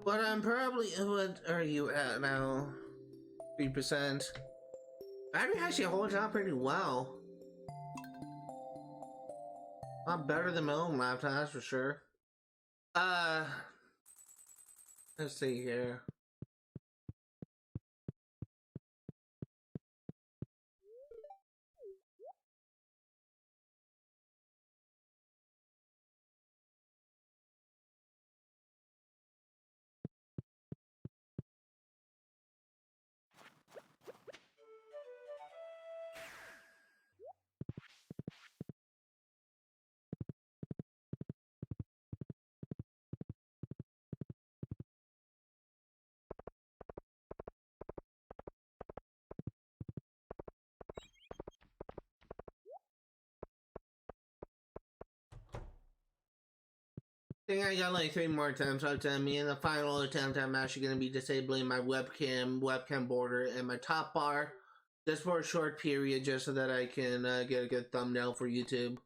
[SPEAKER 1] But I'm probably. What are you at now? 3%. Battery actually holds out pretty well. A lot better than my own laptop, that's for sure. Let's see here. I think I got like 3 more attempts out of me. In the final attempt, I'm actually going to be disabling my webcam border, and my top bar, just for a short period, just so that I can get a good thumbnail for YouTube.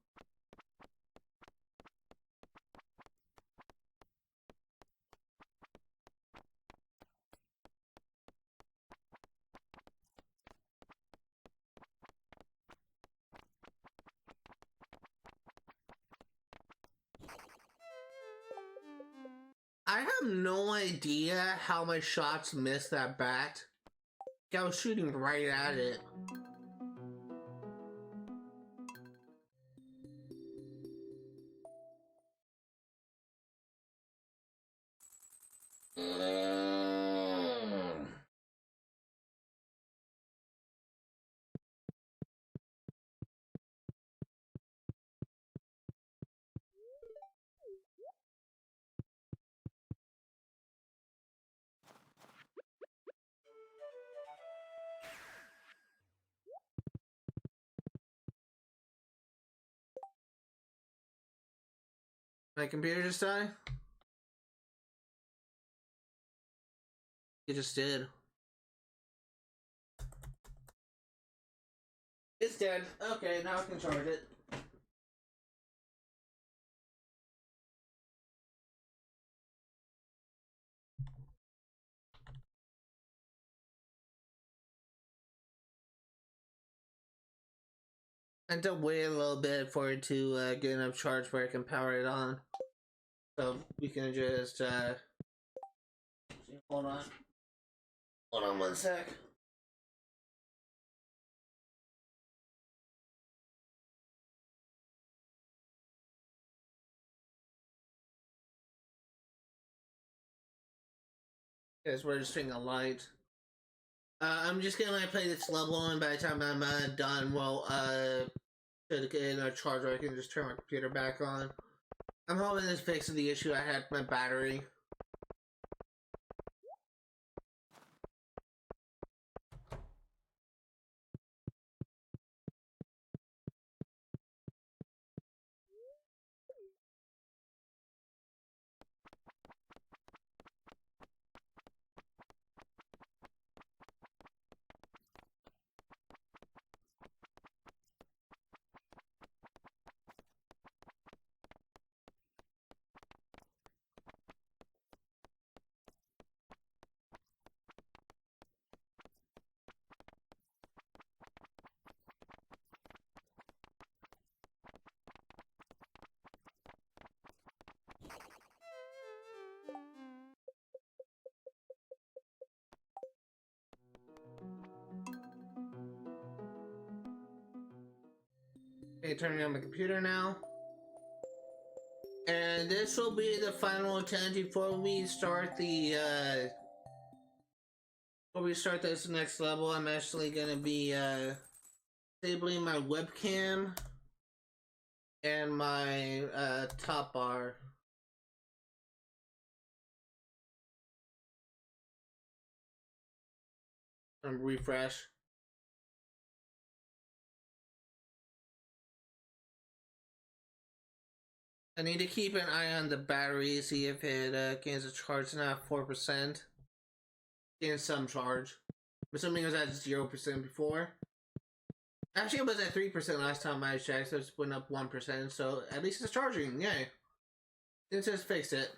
[SPEAKER 1] I have no idea how my shots missed that bat. I was shooting right at it. My computer just died? It just did. It's dead. Okay, now I can charge it. I had to wait a little bit for it to get enough charge where I can power it on. So we can just hold on. Hold on 1 sec. It's registering a light. I'm just gonna play this level, and by the time I'm done, well, to get enough charge, I can just turn my computer back on. I'm hoping this fixes the issue I had with my battery. Okay, turning on my computer now. And this will be the final attempt before we start the, before we start this next level. I'm actually gonna be, disabling my webcam and my, top bar. Refresh. I need to keep an eye on the battery, see if it gains a charge. Now 4%. Gains some charge. I'm assuming it was at 0% before. Actually, it was at 3% last time I checked, so it's went up 1%, so at least it's charging, yay. It just fixed it.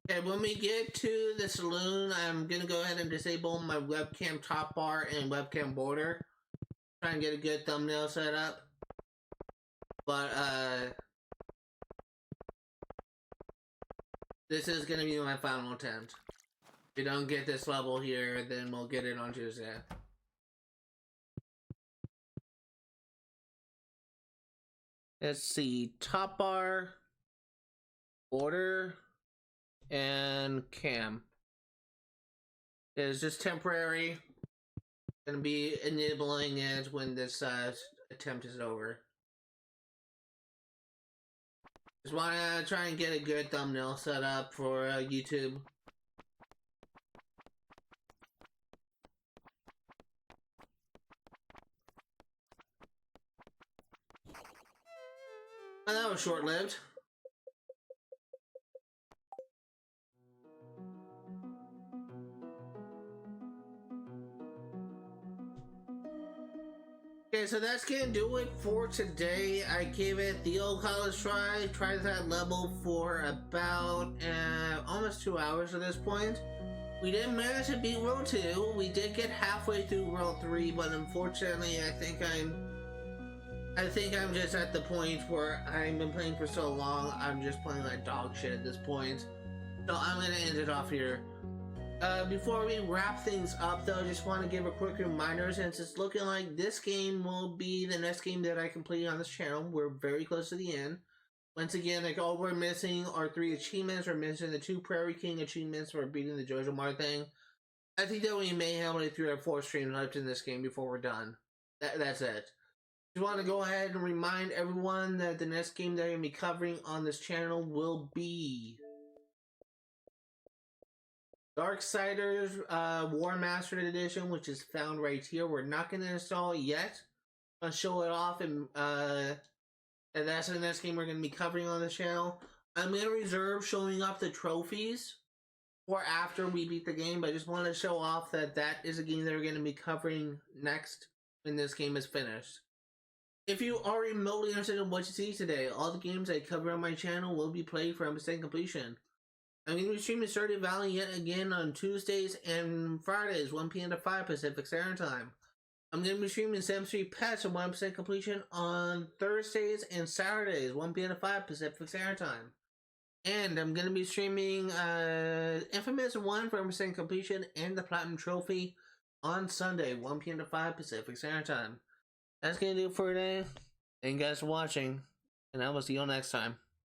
[SPEAKER 1] Okay, when we get to the saloon, I'm gonna go ahead and disable my webcam top bar and webcam border. Try and get a good thumbnail set up. But, this is gonna be my final attempt. If we don't get this level here, then we'll get it on Tuesday. Let's see, top bar, border, and cam. It's just temporary. Gonna be enabling it when this attempt is over. Just wanna try and get a good thumbnail set up for YouTube. Oh, that was short-lived. Okay, so that's gonna do it for today. I gave it the old college try. Tried that level for about almost 2 hours at this point. We didn't manage to beat World 2. We did get halfway through World 3, but unfortunately, I think I'm just at the point where I've been playing for so long. I'm just playing like dog shit at this point. So I'm gonna end it off here. Before we wrap things up though, I just want to give a quick reminder, since it's looking like this game will be the next game that I complete on this channel. We're very close to the end. Once again, like, all we're missing are 3 achievements. We're missing the 2 Prairie King achievements for beating the Jojo Mar thing. I think that we may have only 3 or 4 streams left in this game before we're done. That's it. Just want to go ahead and remind everyone that the next game that I'm going to be covering on this channel will be Darksiders War Mastered Edition, which is found right here. We're not going to install it yet. I'll show it off, and that's the next game we're going to be covering on the channel. I'm going to reserve showing off the trophies for after we beat the game, but I just want to show off that that is a game that we're going to be covering next when this game is finished. If you are remotely interested in what you see today, all the games I cover on my channel will be played for 100% completion. I'm going to be streaming Stardew Valley yet again on Tuesdays and Fridays, 1 p.m. to 5 Pacific Standard Time. I'm going to be streaming Sim Street Pets at 100% completion on Thursdays and Saturdays, 1 p.m. to 5 Pacific Standard Time. And I'm going to be streaming Infamous 1 for 100% completion and the Platinum Trophy on Sunday, 1 p.m. to 5 Pacific Standard Time. That's going to do it for today. Thank you guys for watching, and I will see you all next time.